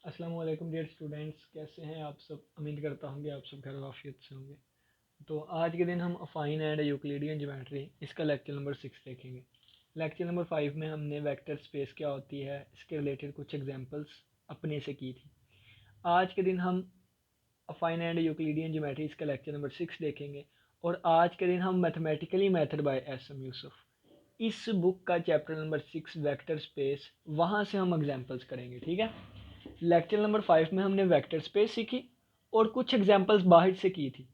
अस्सलाम वालेकुम dear students, कैसे हैं आप सब। उम्मीद करता हूँ कि आप सब खैर वाफियत से होंगे। तो आज के दिन हम अफाइन एंड यूक्लिडियन ज्योमेट्री इसका लेक्चर नंबर 6 देखेंगे। लेक्चर नंबर 5 में हमने वेक्टर स्पेस क्या होती है इसके रिलेटेड कुछ एग्जांपल्स अपने से की थी। आज के दिन हम अफाइन एंड यूक्लिडियन ज्योमेट्री इसका लेक्चर नंबर 6 देखेंगे। और आज के दिन हम mathematically method by S M Yusuf इस बुक का चैप्टर नंबर 6 वेक्टर स्पेस वहाँ से हम एग्जाम्पल्स करेंगे। ठीक है। लेक्चर नंबर 5 में हमने वेक्टर स्पेस सीखी और कुछ एग्जांपल्स बाहर से की थी।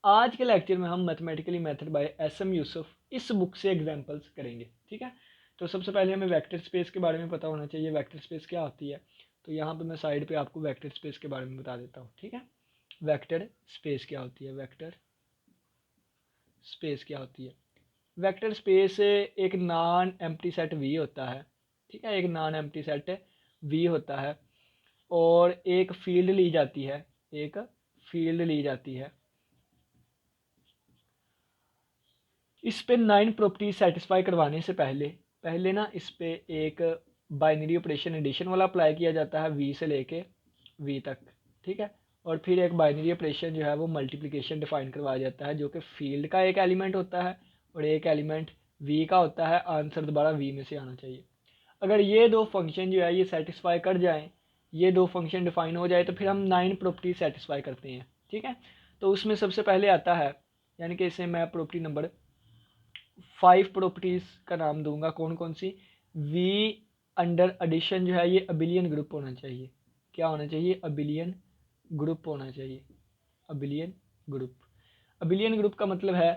आज के लेक्चर में हम mathematically method by S M Yusuf इस बुक से एग्जांपल्स करेंगे। ठीक है। तो सबसे पहले हमें वेक्टर स्पेस के बारे में पता होना चाहिए, वेक्टर स्पेस क्या होती है। तो यहाँ पे मैं साइड पे आपको वेक्टर स्पेस के बारे में बता देता हूँ। ठीक है। वेक्टर स्पेस क्या होती है, वेक्टर स्पेस क्या होती है। वेक्टर स्पेस एक नॉन एम्प्टी सेट वी होता है। ठीक है, एक नॉन एम्प्टी सेट वी होता है और एक फील्ड ली जाती है, एक फील्ड ली जाती है। इस पे 9 प्रॉपर्टीज सेटिस्फाई करवाने से पहले पहले ना इस पे एक बाइनरी ऑपरेशन एडिशन वाला अप्लाई किया जाता है वी से लेके वी तक। ठीक है। और फिर एक बाइनरी ऑपरेशन जो है वो मल्टीप्लिकेशन डिफाइन करवाया जाता है जो कि फील्ड का एक एलिमेंट होता है और एक एलिमेंट वी का होता है। आंसर दोबारा वी में से आना चाहिए। अगर ये दो फंक्शन जो है ये सेटिस्फाई कर जाएं, ये दो फंक्शन डिफाइन हो जाए तो फिर हम 9 प्रॉपर्टीज सेटिस्फाई करते हैं। ठीक है। तो उसमें सबसे पहले आता है, यानी कि इसे मैं प्रॉपर्टी नंबर 5 प्रॉपर्टीज का नाम दूंगा। कौन कौन सी। वी अंडर एडिशन जो है ये अबिलियन ग्रुप होना चाहिए। क्या होना चाहिए, अबिलियन ग्रुप होना चाहिए। Abelian group. अबिलियन ग्रुप का मतलब है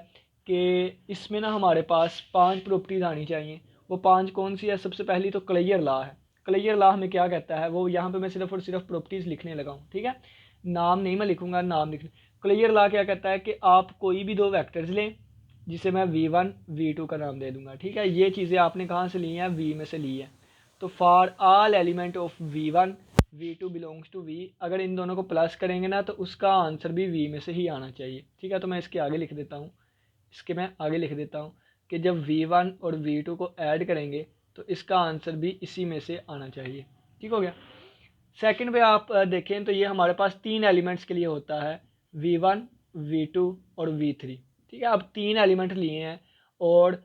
कि इसमें ना हमारे पास 5 प्रॉपर्टीज आनी चाहिए। वो 5 कौन सी है। सबसे पहली तो क्लियर लॉ है। क्लियर लॉ हमें क्या कहता है, वो यहाँ पे मैं सिर्फ और सिर्फ प्रॉपर्टीज लिखने लगा हूँ। ठीक है। नाम नहीं मैं लिखूंगा, नाम लिख। क्लियर लॉ क्या कहता है कि आप कोई भी दो वेक्टर्स लें जिसे मैं v1 v2 का नाम दे दूंगा। ठीक है। ये चीज़ें आपने कहाँ से ली हैं, v में से ली है। तो for all element of v1 v2 belongs to v, अगर इन दोनों को प्लस करेंगे ना तो उसका आंसर भी v में से ही आना चाहिए। ठीक है। तो मैं इसके आगे लिख देता हूँ, इसके मैं आगे लिख देता हूँ कि जब v1 और v2 को ऐड करेंगे तो इसका आंसर भी इसी में से आना चाहिए। ठीक हो गया। सेकंड पे आप देखें तो ये हमारे पास 3 एलिमेंट्स के लिए होता है, v1 v2 और v3। ठीक है। अब 3 एलिमेंट लिए हैं और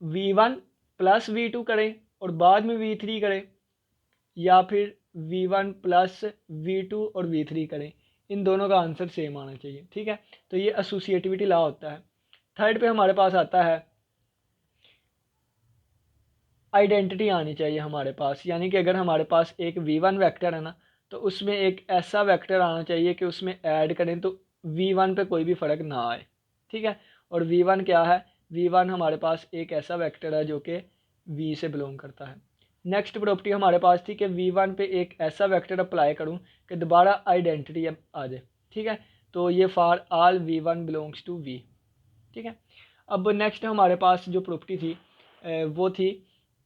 v1 प्लस v2 करें और बाद में v3 करें, या फिर v1 प्लस v2 और v3 करें, इन दोनों का आंसर सेम आना चाहिए। ठीक है। तो ये एसोसिएटिविटी लॉ होता है। थर्ड पे हमारे पास आता है आइडेंटिटी आनी चाहिए हमारे पास, यानी कि अगर हमारे पास एक v1 वेक्टर है ना तो उसमें एक ऐसा वेक्टर आना चाहिए कि उसमें ऐड करें तो v1 पे कोई भी फ़र्क ना आए। ठीक है। और v1 क्या है, v1 हमारे पास एक ऐसा वेक्टर है जो कि v से बिलोंग करता है। नेक्स्ट प्रॉपर्टी हमारे पास थी कि v1 पे एक ऐसा वेक्टर अप्लाई करूं कि दोबारा आइडेंटिटी आ जाए। ठीक है। तो ये for all v1 belongs to v। ठीक है। अब नेक्स्ट हमारे पास जो प्रॉपर्टी थी वो थी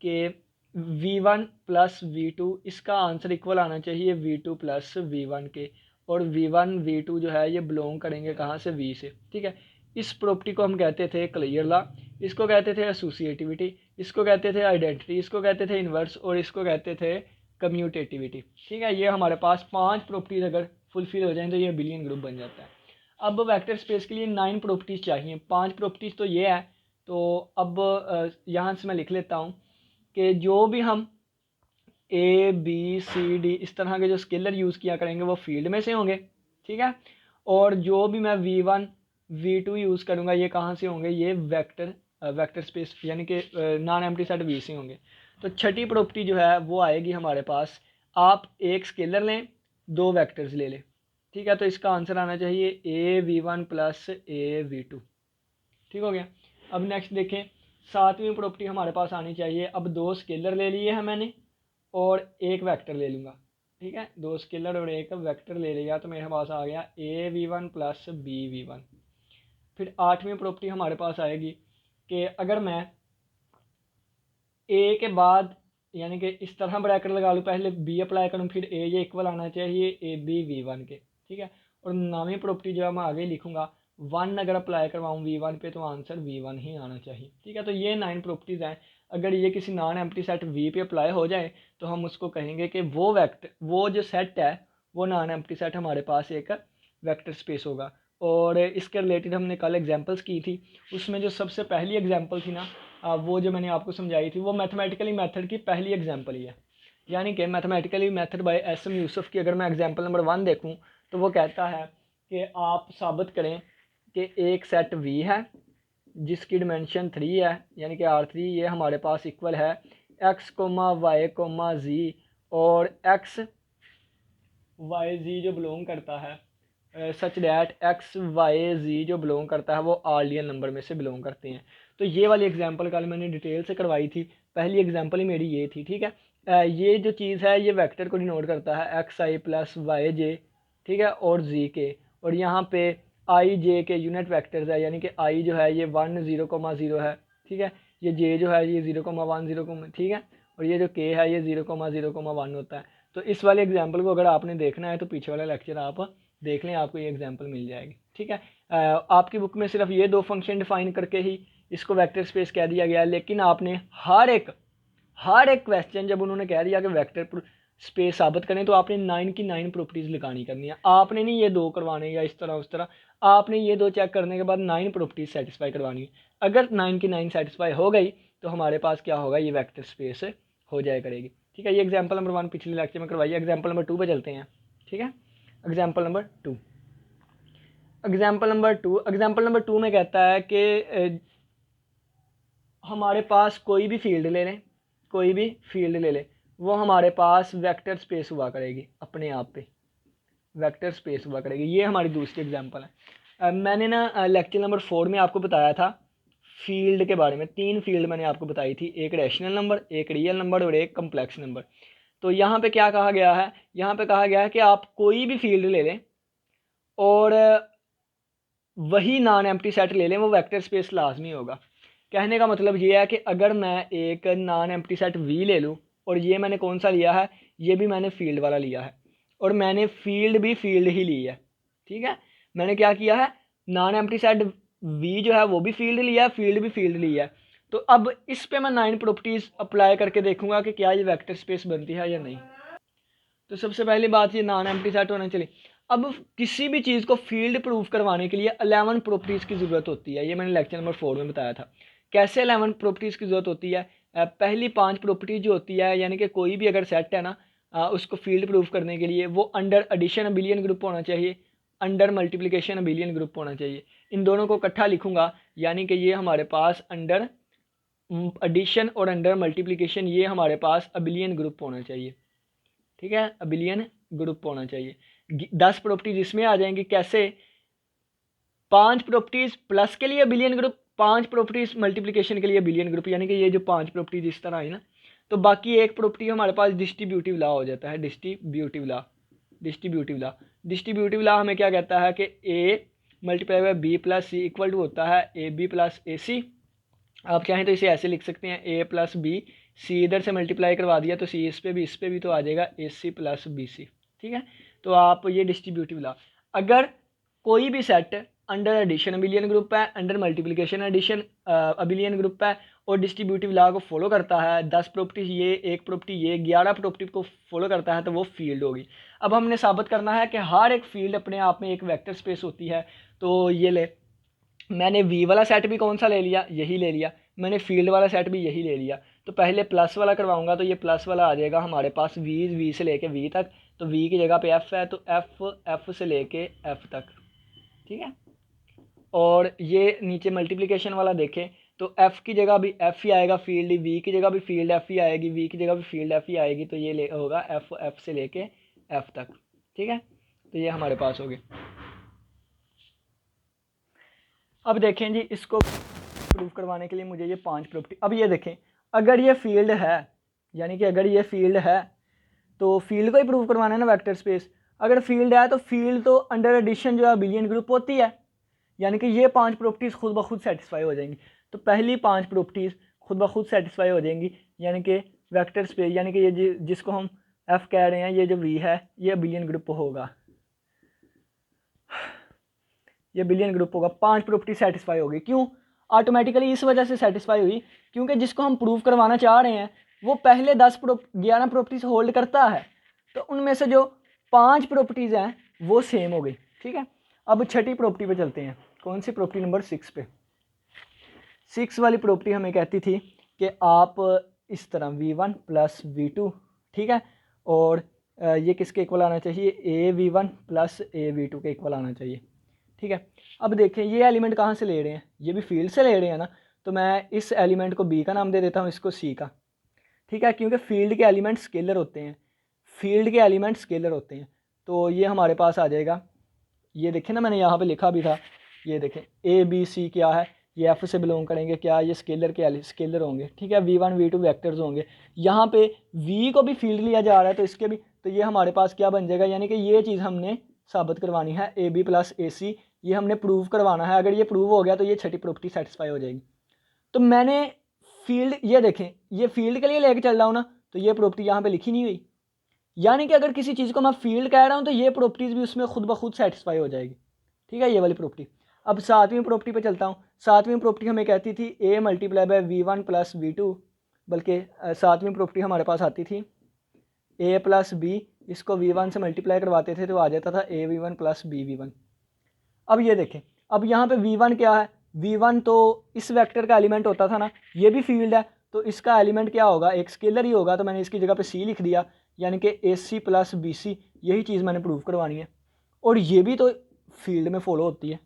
कि v1 प्लस v2 इसका आंसर इक्वल आना चाहिए v2 प्लस v1 के। और v1 v2 जो है ये बिलोंग करेंगे कहाँ से, v से। ठीक है। इस प्रॉपर्टी को हम कहते थे क्लियर लॉ, इसको कहते थे एसोसिएटिविटी, इसको कहते थे आइडेंटिटी, इसको कहते थे इन्वर्स और इसको कहते थे कम्यूटेटिविटी। ठीक है। ये हमारे पास 5 प्रॉपर्टीज अगर फुलफिल हो जाएं तो ये बिलियन ग्रुप बन जाता है। अब वेक्टर स्पेस के लिए 9 प्रॉपर्टीज चाहिए, 5 प्रॉपर्टीज तो ये है। तो अब यहाँ से मैं लिख लेता हूँ कि जो भी हम ए बी सी डी इस तरह के जो स्केलर यूज़ किया करेंगे वो फील्ड में से होंगे। ठीक है। और जो भी मैं v1 v2 यूज़ करूँगा ये कहाँ से होंगे, ये वेक्टर वेक्टर स्पेस यानी कि नॉन एम्प्टी सेट v से होंगे। तो छठी प्रॉपर्टी जो है वो आएगी हमारे पास, आप एक स्केलर लें, दो वेक्टर्स ले लें। ठीक है। तो इसका आंसर आना चाहिए ए v1 प्लस ए v2। ठीक हो गया। अब नेक्स्ट देखें, सातवीं प्रॉपर्टी हमारे पास आनी चाहिए। अब दो स्केलर ले लिए हैं मैंने और एक वेक्टर ले लूँगा। ठीक है। दो स्केलर और एक वेक्टर ले लिया तो मेरे पास आ गया ए v1 प्लस बी v1। फिर आठवीं प्रॉपर्टी हमारे पास आएगी कि अगर मैं ए के बाद यानी कि इस तरह ब्रैकेट लगा लूँ, पहले बी अप्लाई करूँ फिर ए, ये इक्वल आना चाहिए ए बी v1 के। ठीक है। और नौवीं प्रॉपर्टी जो है मैं आगे लिखूँगा, 1 अगर अप्लाई करवाऊँ v1 पे तो आंसर v1 ही आना चाहिए। ठीक है। तो ये 9 प्रॉपर्टीज़ हैं। अगर ये किसी नॉन एम्प्टी सेट वी पे अप्लाई हो जाए तो हम उसको कहेंगे कि वो जो सेट है वो नॉन एम्प्टी सेट हमारे पास एक वेक्टर स्पेस होगा। और इसके रिलेटेड हमने कल एग्जांपल्स की थी, उसमें जो सबसे पहली एग्जांपल थी ना, वो जो मैंने आपको समझाई थी, वो मैथमेटिकली मेथड की पहली एग्जांपल ही है। यानी कि mathematically method by S M Yusuf की अगर मैं एग्जांपल नंबर 1 देखूं तो वो कहता है कि आप साबित करें कि एक सेट वी है जिसकी डिमेंशन 3 है, यानी कि R3 ये हमारे पास इक्वल है x, y, z, और x वाई जी जो बिलोंग करता है सच डैट एक्स वाई जी जो बिलोंग करता है वो आर रियल नंबर में से बिलोंग करते हैं। तो ये वाली एग्जांपल कल मैंने डिटेल से करवाई थी, पहली एग्जांपल ही मेरी ये थी, ठीक है। ये जो चीज़ है ये वेक्टर को डिनोट करता है एक्स आई प्लस वाई जे, ठीक है, और जी के, और यहाँ पे आई जे के यूनिट वैक्टर्स है, यानी कि आई जो है ये 1 0,0 है, ठीक है, ये जे जो है ये 0,1 0, ठीक है, और ये जो के है ये 0,0,1 होता है। तो इस वाले एग्जाम्पल को अगर आपने देखना है तो पीछे वाला लेक्चर आप देख लें, आपको ये एग्जाम्पल मिल जाएगी, ठीक है। आपकी बुक में सिर्फ ये 2 फंक्शन डिफाइन करके ही इसको वेक्टर स्पेस कह दिया गया है, लेकिन आपने हर एक क्वेश्चन जब उन्होंने कह दिया कि वेक्टर स्पेस साबित करें तो आपने 9 की 9 प्रॉपर्टीज़ लगानी करनी है। आपने नहीं ये 2 करवाने या इस तरह उस तरह, आपने ये 2 चेक करने के बाद 9 प्रॉपर्टीज़ सेटिस्फाई करवानी है। अगर 9 की 9 सेटिस्फाई हो गई तो हमारे पास क्या होगा, ये वेक्टर स्पेस हो जाया करेगी, ठीक है। ये एग्जाम्पल नंबर 1 पिछले लेक्चर में करवाइए। एग्जाम्पल नंबर 2 पे चलते हैं, ठीक है। एग्जाम्पल नंबर 2 में कहता है कि हमारे पास कोई भी फील्ड ले लें, वो हमारे पास वेक्टर स्पेस हुआ करेगी, अपने आप पे वेक्टर स्पेस हुआ करेगी। ये हमारी दूसरी एग्जांपल है। मैंने ना लेक्चर नंबर 4 में आपको बताया था फील्ड के बारे में, 3 फील्ड मैंने आपको बताई थी, एक रैशनल नंबर, एक रियल नंबर और एक कम्प्लेक्स नंबर। तो यहाँ पे क्या कहा गया है, यहाँ पे कहा गया है कि आप कोई भी फील्ड ले लें और वही नॉन एम्प्टी सेट ले लें, वो वेक्टर स्पेस लाजमी होगा। कहने का मतलब ये है कि अगर मैं एक नॉन एम्प्टी सेट वी ले लूँ, और ये मैंने कौन सा लिया है, ये भी मैंने फील्ड वाला लिया है, और मैंने फील्ड भी फील्ड ही ली है, ठीक है। मैंने क्या किया है, नॉन एम्प्टी सेट वी जो है वो भी फील्ड लिया है, फील्ड भी फील्ड लिया है। तो अब इस पे मैं 9 प्रॉपर्टीज अप्लाई करके देखूंगा कि क्या ये वेक्टर स्पेस बनती है या नहीं। तो सबसे पहली बात ये नॉन एम्प्टी सेट होना चाहिए। अब किसी भी चीज़ को फील्ड प्रूफ करवाने के लिए 11 प्रॉपर्टीज़ की ज़रूरत होती है, ये मैंने लेक्चर नंबर 4 में बताया था। कैसे 11 प्रॉपर्टीज़ की ज़रूरत होती है, पहली 5 प्रॉपर्टी जो होती है, यानी कि कोई भी अगर सेट है ना, उसको फील्ड प्रूफ करने के लिए वो अंडर एडिशन अबिलियन ग्रुप होना चाहिए, अंडर मल्टीप्लिकेशन अबिलियन ग्रुप होना चाहिए। इन दोनों को इकट्ठा लिखूंगा, यानी कि ये हमारे पास अंडर एडिशन और अंडर मल्टीप्लिकेशन ये हमारे पास अबिलियन ग्रुप होना चाहिए, ठीक है, अबिलियन ग्रुप होना चाहिए। 10 प्रॉपर्टीज इसमें आ जाएंगी। कैसे, 5 प्रॉपर्टीज प्लस के लिए अबिलियन ग्रुप, 5 प्रॉपर्टीज मल्टीप्लिकेशन के लिए अबिलियन ग्रुप, यानी कि ये जो 5 प्रॉपर्टीज इस तरह आई ना, तो बाकी एक प्रॉपर्टी हमारे पास डिस्ट्रीब्यूटिव लॉ हो जाता है। डिस्ट्रीब्यूटिव लॉ हमें क्या कहता है कि A multiply by B plus C equal to होता है ए बी प्लस ए सी। आप चाहें तो इसे ऐसे लिख सकते हैं, ए प्लस बी, सी इधर से मल्टीप्लाई करवा दिया तो सी इस पे भी तो आ जाएगा ए सी प्लस बी सी, ठीक है। तो आप ये डिस्ट्रीब्यूटिव लॉ, अगर कोई भी set under addition abelian group है, under multiplication addition abelian group है, और डिस्ट्रीब्यूटिव लॉ को फॉलो करता है, 10 प्रॉपर्टी ये, एक प्रॉपर्टी ये, 11 प्रॉपर्टी को फॉलो करता है, तो वो फील्ड होगी। अब हमने साबित करना है कि हर एक फील्ड अपने आप में एक वेक्टर स्पेस होती है। तो ये ले, मैंने वी वाला सेट भी कौन सा ले लिया, यही ले लिया, मैंने फील्ड वाला सेट भी यही ले लिया। तो पहले प्लस वाला करवाऊंगा तो ये प्लस वाला आ जाएगा हमारे पास वी से लेके वी तक, तो वी की जगह पे एफ है, तो एफ से लेके एफ तक, ठीक है। और ये नीचे मल्टीप्लिकेशन वाला देखें तो एफ की जगह भी एफ ही आएगा, फील्ड वी की जगह भी फील्ड एफ ही आएगी, वी की जगह भी फील्ड एफ ही आएगी, तो ये होगा एफ से लेके एफ तक, ठीक है। तो ये हमारे पास हो गया। अब देखें जी, इसको प्रूफ करवाने के लिए मुझे ये 5 प्रॉपर्टी, अब ये देखें, अगर ये फील्ड है, यानी कि अगर ये फील्ड है तो फील्ड को ही प्रूफ करवाना है ना वेक्टर स्पेस। अगर फील्ड है तो फील्ड तो अंडर एडिशन जो है अबिलियन ग्रुप होती है, यानी कि ये 5 प्रॉपर्टीज़ खुद ब खुद सेटिस्फाई हो जाएंगी। तो पहली 5 प्रॉपर्टीज़ खुद ब खुद सेटिस्फाई हो जाएंगी, यानी कि वेक्टर स्पेस, यानी कि ये जिसको हम एफ कह रहे हैं, ये जो वी है ये अबिलियन ग्रुप होगा, ये बिलियन ग्रुप होगा। 5 प्रॉपर्टी सेटिस्फाई होगी। क्यों, ऑटोमेटिकली इस वजह से सेटिस्फाई हुई क्योंकि जिसको हम प्रूव करवाना चाह रहे हैं वो पहले 11 प्रॉपर्टीज होल्ड करता है, तो उनमें से जो 5 प्रॉपर्टीज़ हैं वो सेम हो गई। ठीक है, अब छठी प्रॉपर्टी पे चलते हैं। कौन सी प्रॉपर्टी? नंबर 6 पे। 6 वाली प्रॉपर्टी हमें कहती थी कि आप इस तरह v1 प्लस v2, ठीक है, और ये किसके इक्वल आना चाहिए? ए v1 प्लस ए v2 के इक्वल आना चाहिए। ठीक है, अब देखें ये एलिमेंट कहाँ से ले रहे हैं? ये भी फील्ड से ले रहे हैं ना, तो मैं इस एलिमेंट को b का नाम दे देता हूँ, इसको c का। ठीक है, क्योंकि फील्ड के एलिमेंट स्केलर होते हैं, फील्ड के एलिमेंट स्केलर होते हैं। तो ये हमारे पास आ जाएगा, ये देखें ना मैंने यहाँ पे लिखा भी था, ये देखें ए बी सी क्या है, ये एफ से बिलोंग करेंगे, क्या ये स्केलर के स्केलर होंगे। ठीक है, v1 v2 वेक्टर्स होंगे। यहाँ पे v को भी फील्ड लिया जा रहा है तो इसके भी, तो ये हमारे पास क्या बन जाएगा, यानी कि ये चीज़ हमने साबित करवानी है, ए बी प्लस ए सी, ये हमने प्रूव करवाना है। अगर ये प्रूव हो गया तो ये छठी प्रॉपर्टी सेटिस्फाई हो जाएगी। तो मैंने फील्ड, ये देखें ये फील्ड के लिए लेके चल रहा हूँ ना, तो ये प्रॉपर्टी यहाँ पे लिखी नहीं हुई, यानी कि अगर किसी चीज़ को मैं फील्ड कह रहा हूँ तो ये प्रॉपर्टीज़ भी उसमें खुद ब खुद सेटिस्फाई हो जाएगी। ठीक है, ये वाली प्रॉपर्टी। अब 7वीं प्रॉपर्टी पे चलता हूँ। 7वीं प्रॉपर्टी हमें कहती थी a multiply by v1 plus v2, बल्कि 7वीं प्रॉपर्टी हमारे पास आती थी a प्लस b, इसको v1 से मल्टीप्लाई करवाते थे तो आ जाता था a v1 plus b v1। अब ये देखें, अब यहाँ पे v1 क्या है? v1 तो इस वेक्टर का एलिमेंट होता था ना, ये भी फील्ड है तो इसका एलिमेंट क्या होगा? एक स्केलर ही होगा, तो मैंने इसकी जगह पे c लिख दिया, यानी कि AC प्लस BC, यही चीज़ मैंने प्रूव करवानी है। और ये भी तो फील्ड में फॉलो होती है।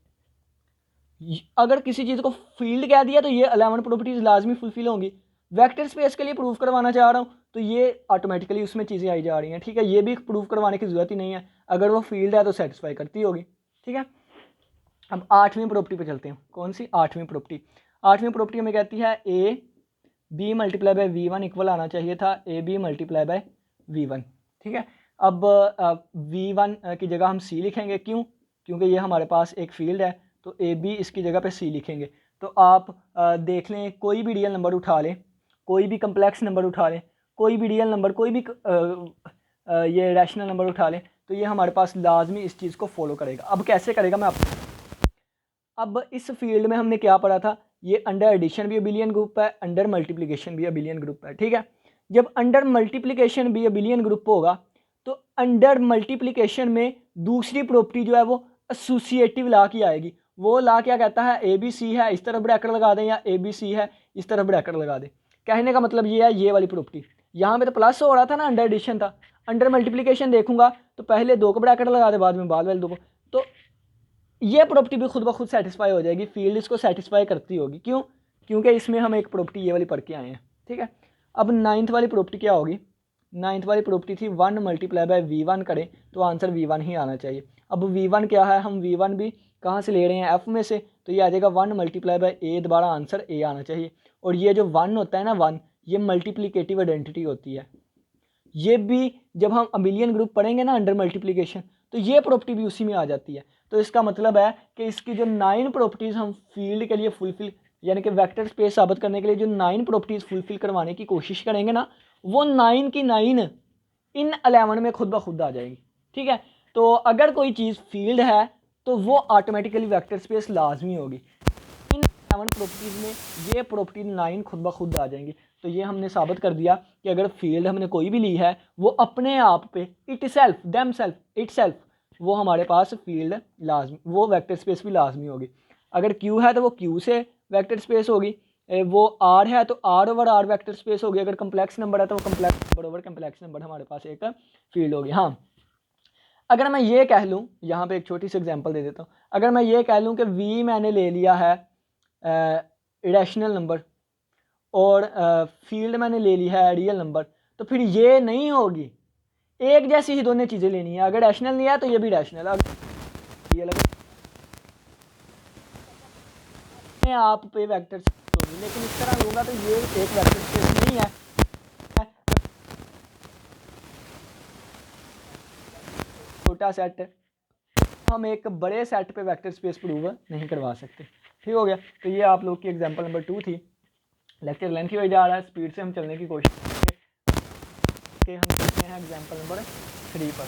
अगर किसी चीज़ को फील्ड कह दिया तो ये 11 प्रॉपर्टीज़ लाजमी फुलफिल होंगी। वेक्टर स्पेस के लिए प्रूव करवाना चाह रहा हूँ तो ये ऑटोमेटिकली उसमें चीज़ें आई जा रही हैं। ठीक है, ये भी प्रूव करवाने की ज़रूरत ही नहीं है, अगर वो फील्ड है तो सेटिस्फाई करती होगी। ठीक है, अब 8वीं प्रॉपर्टी पे चलते हैं। कौन सी? 8वीं प्रॉपर्टी। 8वीं प्रॉपर्टी हमें कहती है A B multiply by v1 equal आना चाहिए था ए बी मल्टीप्लाई बाय v1। ठीक है, अब v1 की जगह हम c लिखेंगे, क्यों? क्योंकि ये हमारे पास एक फील्ड है, तो ए बी इसकी जगह पे c लिखेंगे। तो आप देख लें, कोई भी रियल नंबर उठा लें, कोई भी कम्प्लेक्स नंबर उठा लें, कोई भी रियल नंबर, कोई भी ये रैशनल नंबर उठा लें, तो ये हमारे पास लाजमी इस चीज़ को फॉलो करेगा। अब कैसे करेगा मैं आपको, अब इस फील्ड में हमने क्या पढ़ा था? ये अंडर एडिशन भी अबिलियन ग्रुप है, अंडर मल्टीप्लिकेशन भी अबिलियन ग्रुप है। ठीक है, जब अंडर मल्टीप्लिकेशन भी अबिलियन ग्रुप होगा तो अंडर मल्टीप्लिकेशन में दूसरी प्रॉपर्टी जो है वो एसोसिएटिव लॉ की आएगी। वो लॉ क्या कहता है? ए बी सी है इस तरफ ब्रैकेट लगा दें, या ए बी सी है इस तरफ ब्रैकेट लगा दें। कहने का मतलब ये है, ये वाली प्रॉपर्टी, यहाँ पे तो प्लस हो रहा था ना, अंडर एडिशन था, अंडर मल्टीप्लिकेशन देखूंगा तो पहले 2 को ब्रैकेट लगा दे, बाद में बाद वाले 2 को, तो ये प्रॉपर्टी भी खुद ब खुद सेटिस्फाई हो जाएगी, फील्ड इसको सेटिस्फाई करती होगी। क्यों? क्योंकि इसमें हम एक प्रॉपर्टी ये वाली पढ़ के आए हैं। ठीक है, अब 9th वाली प्रॉपर्टी क्या होगी? 9th वाली प्रॉपर्टी थी 1 मल्टीप्लाई बाय v1 करें तो आंसर v1 ही आना चाहिए। अब v1 क्या है? हम v1 भी कहाँ से ले रहे हैं? f में से, तो ये आ जाएगा 1 मल्टीप्लाई बाय a, दोबारा आंसर a आना चाहिए। और ये जो 1 होता है ना, 1, ये मल्टीप्लिकेटिव आइडेंटिटी होती है। ये भी जब हम अबिलियन ग्रुप पढ़ेंगे ना, अंडर मल्टीप्लिकेशन, तो ये प्रॉपर्टी भी उसी में आ जाती है। तो इसका मतलब है कि इसकी जो 9 प्रॉपर्टीज़ हम फील्ड के लिए फुलफिल, यानी कि वेक्टर स्पेस साबित करने के लिए जो 9 प्रॉपर्टीज़ फुलफिल करवाने की कोशिश करेंगे ना, वो 9 की 9 इन 11 में खुद ब खुद आ जाएगी। ठीक है, तो अगर कोई चीज़ फील्ड है तो वो ऑटोमेटिकली वेक्टर स्पेस लाजमी होगी। इन 11 प्रॉपर्टीज़ में ये प्रॉपर्टी 9 खुद ब खुद आ जाएंगी। तो ये हमने साबित कर दिया कि अगर फील्ड हमने कोई भी ली है, वो अपने आप पे इटसेल्फ वो हमारे पास फील्ड लाजमी, वो वेक्टर स्पेस भी लाजमी होगी। अगर क्यू है तो वो क्यू से वेक्टर स्पेस होगी, वो आर है तो R over R vector space होगी। अगर कम्प्लेक्स नंबर है तो वो complex number over complex number हमारे पास एक फील्ड होगी। हाँ, अगर मैं ये कह लूँ, यहाँ पे एक छोटी सी एग्जांपल दे देता हूँ। अगर मैं ये कह लूँ कि v मैंने ले लिया है इरेशनल नंबर और फील्ड मैंने ले ली है रियल नंबर, तो फिर ये नहीं होगी, एक जैसी ही दोनों चीज़ें लेनी है। अगर रैशनल नहीं है तो ये भी रैशनल, अगर ये लगे आप पे वेक्टर स्पेस होगी, लेकिन इस तरह लूँगा तो ये एक वेक्टर स्पेस नहीं है। छोटा सेट, हम एक बड़े सेट पे वेक्टर स्पेस प्रूव नहीं करवा सकते। ठीक हो गया, तो ये आप लोग की एग्जांपल नंबर 2 थी। लेक्चर लेंथी हो जा रहा है, स्पीड से हम चलने की कोशिश करेंगे। हम चलते हैं एग्जांपल नंबर 3 पर।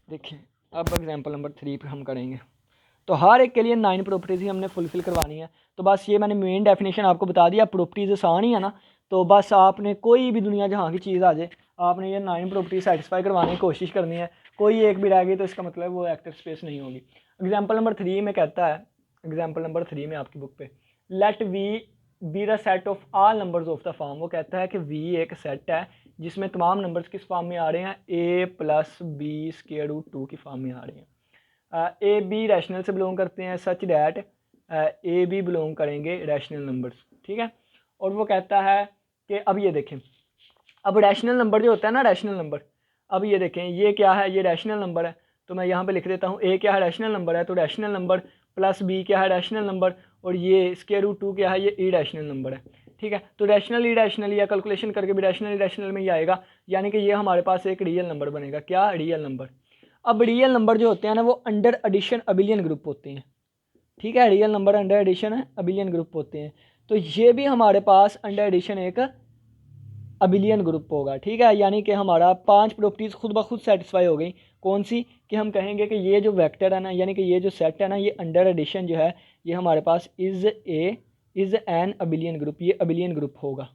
देखिए, अब एग्जांपल नंबर 3 पर हम करेंगे। तो हर एक के लिए 9 प्रॉपर्टीज़ ही हमने फुलफ़िल करवानी है। तो बस ये मैंने मेन डेफिनेशन आपको बता दिया। प्रॉपर्टीज़ आसान ही है ना, तो बस आपने कोई भी दुनिया जहाँ की चीज़ आ जाए, आपने ये 9 प्रॉपर्टीज सेटिस्फाई करवाने की कोशिश करनी है। कोई एक भी रह गई तो इसका मतलब वो एक्टिव स्पेस नहीं होगी। एग्जाम्पल नंबर 3 में कहता है, एग्जाम्पल नंबर 3 में आपकी बुक पे, let V be the set of all numbers of the form. वो कहता है कि वी एक सेट है जिसमें तमाम नंबर्स किस फॉर्म में आ रहे हैं, a plus B square root 2 की फॉर्म में आ रहे हैं। ए बी रैशनल से बिलोंग करते हैं, such that A B belong करेंगे रैशनल नंबर्स, ठीक है। और वो कहता है कि अब ये देखें, अब रैशनल नंबर जो होता है ना, रैशनल नंबर, अब ये देखें ये क्या है, ये रैशनल नंबर है। तो मैं यहाँ पे लिख देता हूँ ए क्या है, रैशनल नंबर है, तो रैशनल नंबर प्लस बी क्या है, रैशनल नंबर, और ये स्क्वायर रूट 2 क्या है, ये इरैशनल नंबर है, ठीक है। तो रैशनल इरैशनल या कैलकुलेशन करके भी रैशनल इरैशनल में ही आएगा, यानी कि ये हमारे पास एक रियल नंबर बनेगा। क्या, रियल नंबर। अब रियल नंबर जो होते हैं ना, वो अंडर एडिशन अबिलियन ग्रुप होते हैं, ठीक है। रियल नंबर अंडर एडिशन है अबिलियन ग्रुप होते हैं। तो ये भी हमारे पास अंडर एडिशन एक अबिलियन ग्रुप होगा, ठीक है। यानी कि हमारा 5 प्रॉपर्टीज़ खुद ब खुद सेटिस्फाई हो गई। कौन सी, कि हम कहेंगे कि ये जो वेक्टर है ना, यानी कि ये जो सेट है ना, ये अंडर एडिशन जो है, ये हमारे पास इज़ एन अबिलियन ग्रुप, ये अबिलियन ग्रुप होगा,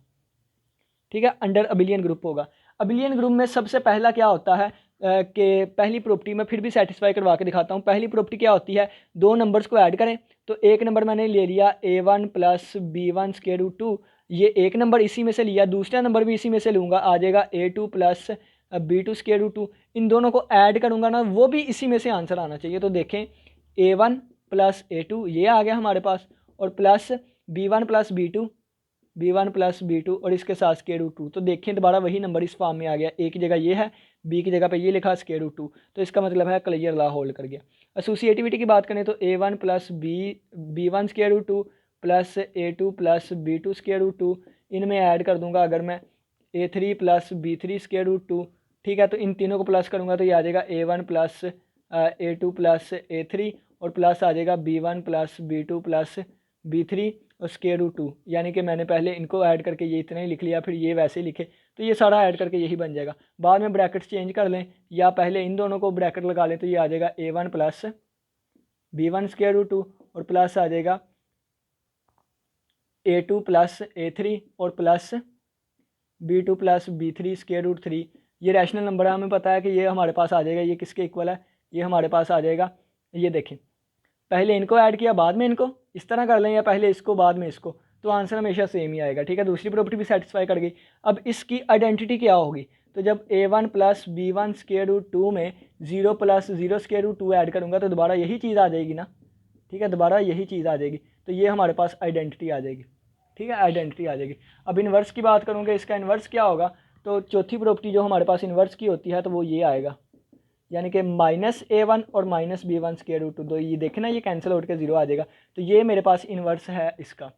ठीक है। अंडर अबिलियन ग्रुप होगा। अबिलियन ग्रुप में सबसे पहला क्या होता है कि पहली प्रॉपर्टी में फिर भी सेटिस्फाई करवा के दिखाता हूँ। पहली प्रॉपर्टी क्या होती है, दो नंबर्स को ऐड करें। तो एक नंबर मैंने ले लिया a1 plus b1 square root 2, ये एक नंबर इसी में से लिया, दूसरा नंबर भी इसी में से लूँगा, आ जाएगा a2 plus b2 square root 2। इन दोनों को ऐड करूँगा ना, वो भी इसी में से आंसर आना चाहिए। तो देखें a1 प्लस a2 ये आ गया हमारे पास, और plus b1 plus b1 plus b2 और इसके साथ स्क्वायर रूट 2। तो देखें दोबारा वही नंबर इस फॉर्म में आ गया, ए की जगह ये है, बी की जगह पे ये लिखा स्क्वायर रूट 2। तो इसका मतलब है क्लियर लॉ होल्ड कर गया। एसोसिएटिविटी की बात करें तो a1 plus b1 square root 2 plus a2 plus b2 square root 2, इनमें ऐड कर दूंगा अगर मैं a3 plus b3 square root 2, ठीक है। तो इन तीनों को प्लस करूँगा तो ये आ जाएगा a1 plus a2 plus a3, और प्लस आ जाएगा b1 plus b2 plus b3 और स्क्वायर रूट 2। यानी कि मैंने पहले इनको ऐड करके ये इतना ही लिख लिया, फिर ये वैसे ही लिखे, तो ये सारा ऐड करके यही बन जाएगा। बाद में ब्रैकेट्स चेंज कर लें या पहले इन दोनों को ब्रैकेट लगा लें, तो ये आ जाएगा a1 plus b1 square root 2 और प्लस आ जाएगा a2 प्लस a3 और plus b2 plus b3 square root 3। ये रैशनल नंबर है, हमें पता है कि ये हमारे पास आ जाएगा, ये किसके इक्वल है, ये हमारे पास आ जाएगा, ये देखें पहले इनको ऐड किया बाद में इनको, इस तरह कर लें, या पहले इसको बाद में इसको, तो आंसर हमेशा सेम ही आएगा, ठीक है। दूसरी प्रॉपर्टी भी सेटिस्फाई कर गई। अब इसकी आइडेंटिटी क्या होगी, तो जब a1 plus b1 square root 2 में 0 प्लस 0 स्क्वायर रूट 2 ऐड करूँगा तो दोबारा यही चीज़ आ जाएगी ना, ठीक है, दोबारा यही चीज़ आ जाएगी। तो ये हमारे पास आइडेंटिटी आ जाएगी, ठीक है, आइडेंटिटी आ जाएगी। अब इन्वर्स की बात करूँगा, इसका इन्वर्स क्या होगा, तो चौथी प्रॉपर्टी जो हमारे पास इन्वर्स की होती है तो वो ये आएगा, यानी कि -a1 और -b1 स्क्वायर रूट 2, दो ये देखें ना, ये कैंसिल आउट के 0 आ जाएगा। तो ये मेरे पास इन्वर्स है इसका।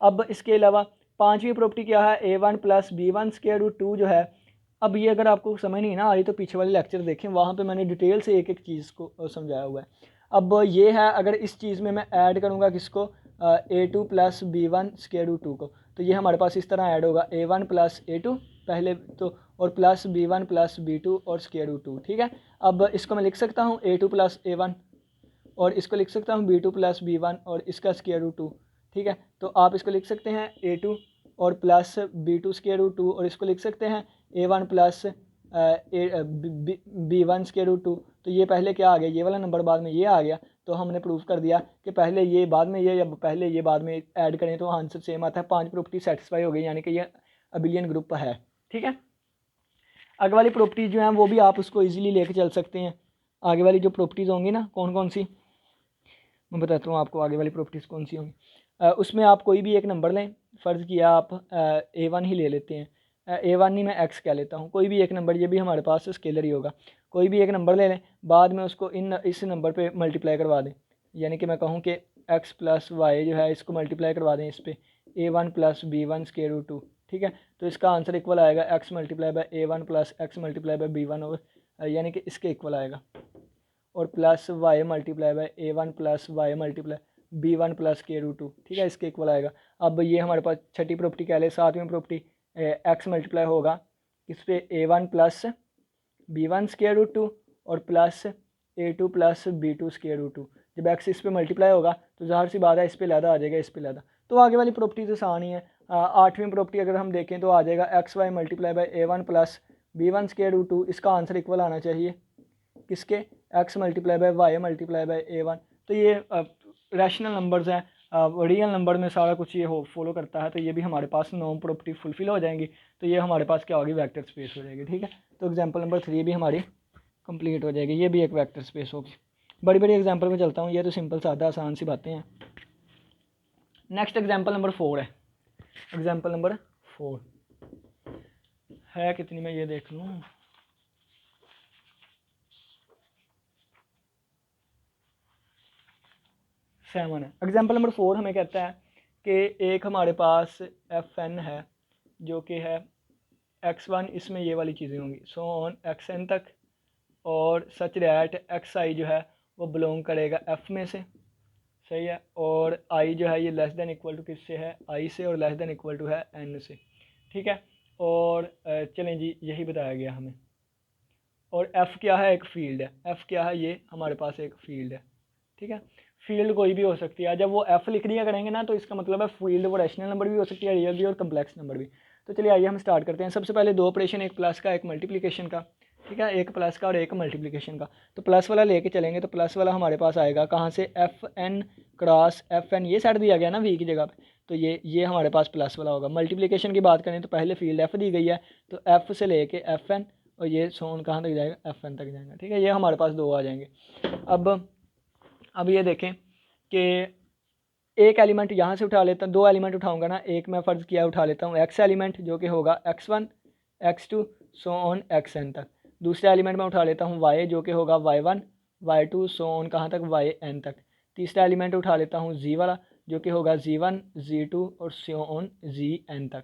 अब इसके अलावा पांचवी प्रॉपर्टी क्या है, a1 plus b1 square root 2 जो है। अब ये अगर आपको समझ नहीं ना आ रही तो पीछे वाले लेक्चर देखें, वहाँ पे मैंने डिटेल से एक एक चीज़ को समझाया हुआ है। अब ये है, अगर इस चीज़ में मैं ऐड करूँगा किसको, a2 plus b1 square root 2 को, तो ये हमारे पास इस तरह ऐड होगा, a1 प्लस a2 पहले तो, और प्लस b1 प्लस b2 और स्क्वायर रूट 2, ठीक है। अब इसको मैं लिख सकता हूँ a2 प्लस a1, और इसको लिख सकता हूँ b2 प्लस b1 और इसका स्क्वायर रूट 2, ठीक है। तो आप इसको लिख सकते हैं a2 और प्लस b2 स्क्वायर रूट 2, और इसको लिख सकते हैं a1 plus b1 square root 2। तो ये पहले क्या आ गया, ये वाला नंबर, बाद में ये आ गया। तो हमने प्रूफ कर दिया कि पहले ये बाद में ये, या पहले ये बाद में ऐड करें तो आंसर सेम आता है। 5 प्रॉपर्टी सेटिस्फाई हो गई, यानी कि ये अबिलियन ग्रुप है, ठीक है। आगे वाली प्रॉपर्टीज़ जो हैं वो भी आप उसको इजीली लेके चल सकते हैं। आगे वाली जो प्रॉपर्टीज़ होंगी ना, कौन कौन सी, मैं बताता हूँ आपको आगे वाली प्रॉपर्टीज़ कौन सी होंगी। उसमें आप कोई भी एक नंबर लें, फ़र्ज़ किया आप a1 ही ले लेते हैं, a1 नहीं मैं x कह लेता हूँ, कोई भी एक नंबर, ये भी हमारे पास स्केलर ही होगा। कोई भी एक नंबर ले लें, बाद में उसको इस नंबर पे मल्टीप्लाई करवा दें, यानी कि मैं कहूँ कि x प्लस वाई जो है इसको मल्टीप्लाई करवा दें इस पर a1 plus b1 square root 2, ठीक है। तो इसका आंसर इक्वल आएगा x multiply by a1 plus x multiply by b1, और यानी कि इसके इक्वल आएगा, और plus Y multiply by a1 plus Y multiply b1 plus square root 2, ठीक है, इसके इक्वल आएगा। अब ये हमारे पास छठी प्रॉपर्टी कह ले, सातवीं प्रॉपर्टी x मल्टीप्लाई होगा इस पे a1 plus b1 square root 2 और plus a2 plus b2 square root 2। जब एक्स इस पे मल्टीप्लाई होगा तो ज़ाहिर सी बात है इस पे लहदा आ जाएगा, इस पे लहदा। तो आगे वाली प्रॉपर्टीज आसान ही है। 8वीं प्रॉपर्टी अगर हम देखें तो आ जाएगा X Y multiply by A1 plus B1 square root 2। इसका आंसर इक्वल आना चाहिए किसके, X multiply by Y multiply by A1। तो ये रैशनल नंबर्स हैं, रियल नंबर में सारा कुछ ये फॉलो करता है। तो ये भी हमारे पास नॉन प्रॉपर्टी फुलफिल हो जाएंगी, तो ये हमारे पास क्या होगी, वेक्टर स्पेस हो जाएगी। ठीक है, तो एग्जांपल नंबर 3 भी हमारी कंप्लीट हो जाएगी, ये भी एक वेक्टर स्पेस होगी। बड़ी बड़ी एग्जांपल में चलता हूँ, ये तो सिंपल सादा आसान सी बातें हैं। नेक्स्ट एग्जांपल नंबर 4 है। एग्जांपल नंबर 4 है कितनी, मैं ये देख लूँ, 7 है। एग्जांपल नंबर 4 हमें कहता है कि एक हमारे पास FN है जो कि है x1, इसमें ये वाली चीज़ें होंगी सो ऑन xn तक, और सच दैट xi जो है वो बिलोंग करेगा f में से, सही है, और i जो है ये लेस देन इक्वल टू किससे है, i से, और लेस देन इक्वल टू है n से। ठीक है, और चलें जी, यही बताया गया हमें। और f क्या है, एक फील्ड है। f क्या है, ये हमारे पास एक फील्ड है। ठीक है, फील्ड कोई भी हो सकती है। जब वो f लिख दिया करेंगे ना तो इसका मतलब है फील्ड वो रैशनल नंबर भी हो सकती है, रियल भी और कम्प्लेक्स नंबर भी। तो चलिए आइए हम स्टार्ट करते हैं। सबसे पहले दो ऑपरेशन, एक प्लस का एक मल्टीप्लिकेशन का। ठीक है, एक प्लस का और एक मल्टीप्लिकेशन का। तो प्लस वाला लेके चलेंगे, तो प्लस वाला हमारे पास आएगा कहाँ से, FN क्रॉस FN, ये सेट दिया गया ना v की जगह पे, तो ये हमारे पास प्लस वाला होगा। मल्टीप्लिकेशन की बात करें तो पहले फील्ड f दी गई है, तो f से लेके FN, और ये सोन कहाँ तक जाएगा, FN तक जाएगा। ठीक है, ये हमारे पास दो आ जाएंगे। अब ये देखें कि एक एलिमेंट यहाँ से उठा लेता हूँ, दो एलिमेंट उठाऊंगा ना, एक मैं फ़र्ज़ किया उठा लेता हूँ x एलिमेंट जो कि होगा x1 x2 so on xn तक। दूसरा एलिमेंट मैं उठा लेता हूँ y जो कि होगा y1 y2 सो ऑन कहाँ तक, yn तक। तीसरा एलिमेंट उठा लेता हूँ z वाला जो कि होगा z1 z2 और सो ऑन zn तक।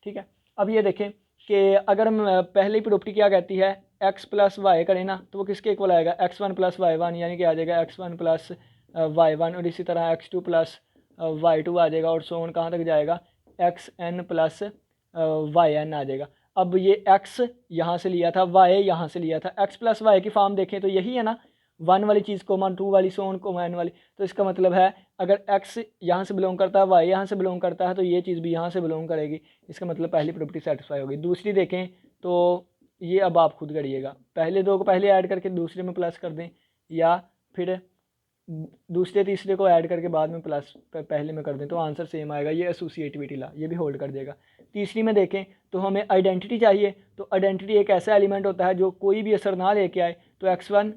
ठीक है, अब ये देखें कि अगर हम पहली प्रॉपर्टी क्या कहती है, x प्लस वाई करें ना तो वो किसके इक्वल आएगा, x1 प्लस y1, यानी कि आ जाएगा x1 प्लस y1, और इसी तरह x2 प्लस y2 आ जाएगा, और सो ऑन कहाँ तक जाएगा, xn प्लस yn आ जाएगा। अब ये x यहाँ से लिया था, y यहाँ से लिया था, x प्लस वाई की फॉर्म देखें तो यही है ना, 1 वाली चीज़ कोमा 2 वाली सो ऑन कोमा n वाली। तो इसका मतलब है अगर x यहाँ से बिलोंग करता है, y यहाँ से बिलोंग करता है, तो ये चीज़ भी यहाँ से बिलोंग करेगी। इसका मतलब पहली प्रॉपर्टी सेटिस्फाई होगी। दूसरी देखें तो ये अब आप खुद करिएगा, पहले दो को पहले ऐड करके दूसरे में प्लस कर दें, या फिर दूसरे तीसरे को ऐड करके बाद में प्लस पहले में कर दें, तो आंसर सेम आएगा। ये एसोसिएटिविटी ला ये भी होल्ड कर देगा। तीसरी में देखें तो हमें आइडेंटिटी चाहिए, तो आइडेंटिटी एक ऐसा एलिमेंट होता है जो कोई भी असर ना लेके आए। तो x1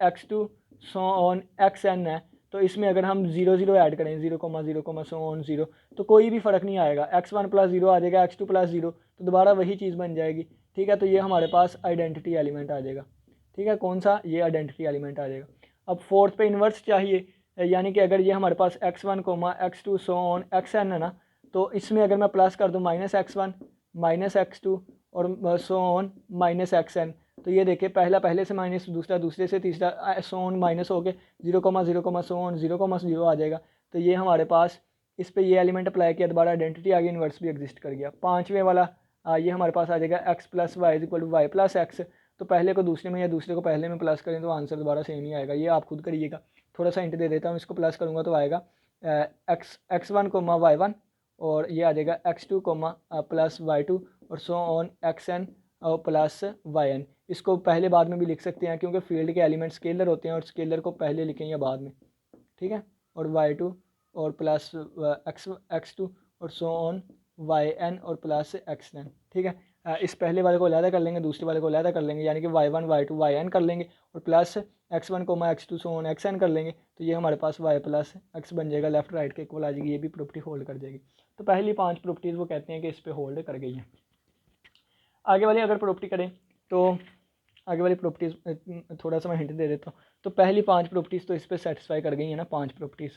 x2 so on xn है, तो इसमें अगर हम 0 0 ऐड करें, 0,0 सो ऑन 0, तो कोई भी फ़र्क नहीं आएगा, x1 प्लस 0 आ जाएगा, x2 प्लस 0, तो दोबारा वही चीज़ बन जाएगी। ठीक है, तो ये हमारे पास आइडेंटिटी एलिमेंट आ जाएगा। ठीक है, कौन सा, ये आइडेंटिटी एलिमेंट आ जाएगा। अब फोर्थ पे इन्वर्स चाहिए, यानी कि अगर ये हमारे पास x1 x2 so on xn है ना, तो इसमें अगर मैं प्लस कर दूँ -x1 -x2 और सो ऑन -xn, तो ये देखिए पहला पहले से माइनस, दूसरा दूसरे से, तीसरा सो ऑन माइनस हो के 0,0 सो ऑन 0,0 आ जाएगा। तो ये हमारे पास इस पे ये एलिमेंट अप्लाई किया, दोबारा आइडेंटिटी आ गई, इन्वर्स भी एग्जिस्ट कर गया। पाँचवें वाला ये हमारे पास आ जाएगा x plus Y is equal to Y plus X. तो पहले को दूसरे में या दूसरे को पहले में प्लस करें तो आंसर दोबारा सेम ही आएगा। ये आप खुद करिएगा, थोड़ा सा हिंट दे देता हूँ, इसको प्लस करूँगा तो आएगा x1 y1, और ये आ जाएगा x2 प्लस y2 और सो ऑन xn और प्लस yn। इसको पहले बाद में भी लिख सकते हैं क्योंकि फील्ड के एलिमेंट स्केलर होते हैं, और स्केलर को पहले लिखें या बाद में। ठीक है, और y2 और प्लस x2 और सो ऑन yn और प्लस xn। ठीक है, इस पहले वाले को अलहदा कर लेंगे, दूसरे वाले को अलहदा कर लेंगे, यानी कि y1 y2 yn कर लेंगे, और plus x1 x2 so on xn कर लेंगे, तो ये हमारे पास y प्लस x बन जाएगा, लेफ्ट राइट के इक्वल आ जाएगी। ये भी प्रॉपर्टी होल्ड कर जाएगी। तो पहली 5 प्रॉपर्टीज़ वो कहते हैं कि इस पर होल्ड कर गई हैं। आगे वाली अगर प्रॉपर्टी करें तो आगे वाली प्रॉपर्टीज़ थोड़ा सा मैं हिंट दे देता हूँ। तो पहली 5 प्रॉपर्टीज़ तो इस पर सेटिस्फाई कर गई हैं ना, 5 प्रॉपर्टीज़,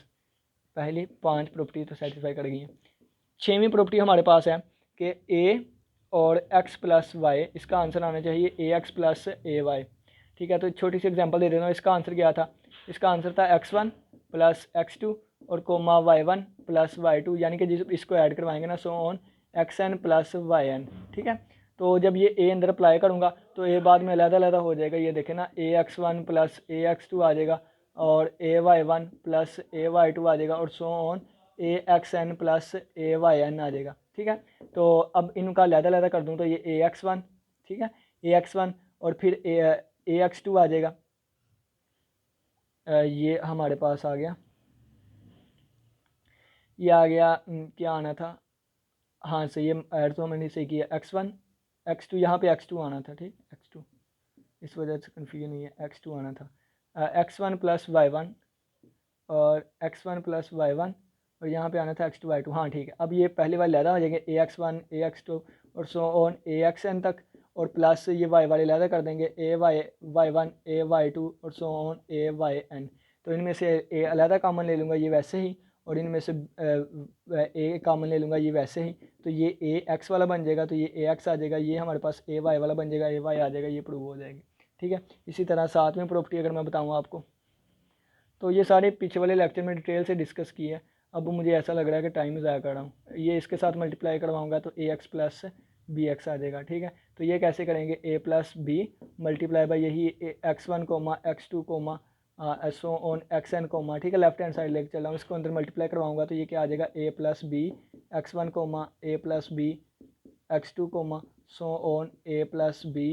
पहली 5 प्रॉपर्टीज़ तो सेटिस्फाई कर गई हैं। 6वीं प्रॉपर्टी हमारे पास है कि a और x प्लस वाई, इसका आंसर आना चाहिए ax प्लस ए वाई। ठीक है, तो छोटी सी एग्जांपल दे देता हूँ। इसका आंसर क्या था, इसका आंसर था x1 प्लस x2 और कोमा y1 प्लस y2, यानी कि जिस इसको ऐड करवाएंगे ना, सो ऑन xn प्लस yn। ठीक है, तो जब ये a अंदर अप्लाई करूँगा तो a बाद में अलग अलग हो जाएगा। ये देखें ना, ax1 प्लस ax2 आ जाएगा, और AY1 प्लस AY2 आ जाएगा और so on AXN plus AYN आ जाएगा। ठीक है, तो अब इनका अलग-अलग कर दूँ तो ये AX1, ठीक है, AX1 और फिर AX2 आ जाएगा। ये हमारे पास आ गया, ये आ गया, क्या आना था, हाँ सही है, ऐड तो मैंने सही किया, X1 X2, यहाँ पे X2 आना था, ठीक, X2, इस वजह से कन्फ्यूजन नहीं है, X2 आना था, X1 प्लस Y1 और X1 प्लस Y1 और यहाँ पे आना था X2 Y2। हाँ ठीक है, अब ये पहले वाले लैदा हो जाएंगे AX1 AX2 और सो ऑन AXN तक, और प्लस ये Y वाले लैदा कर देंगे AY1 AY2 और सो ऑन AYN। तो इनमें से ए अलहदा कामन ले लूँगा ये वैसे ही, और इनमें से ए कामन ले लूँगा ये वैसे ही, तो ये AX वाला बन जाएगा, तो ये AX आ जाएगा, ये हमारे पास AY वाला बन जाएगा, AY आ जाएगा, ये प्रूव हो जाएगी। ठीक है, इसी तरह सातवीं प्रॉपर्टी अगर मैं बताऊँ आपको, तो ये सारे पीछे वाले लेक्चर में डिटेल से डिस्कस किए। अब मुझे ऐसा लग रहा है कि टाइम ज़ाया कर रहा हूँ, ये इसके साथ मल्टीप्लाई करवाऊँगा तो AX प्लस BX आ जाएगा। ठीक है, तो ये कैसे करेंगे, A plus B multiply by यही X1 comma X2 comma so on XN comma, ठीक है, लेफ्ट हैंड साइड लेके चल रहा हूँ, इसको अंदर मल्टीप्लाई करवाऊँगा तो ये क्या आ जाएगा, A plus B X1 comma A plus B X2 comma so on A plus B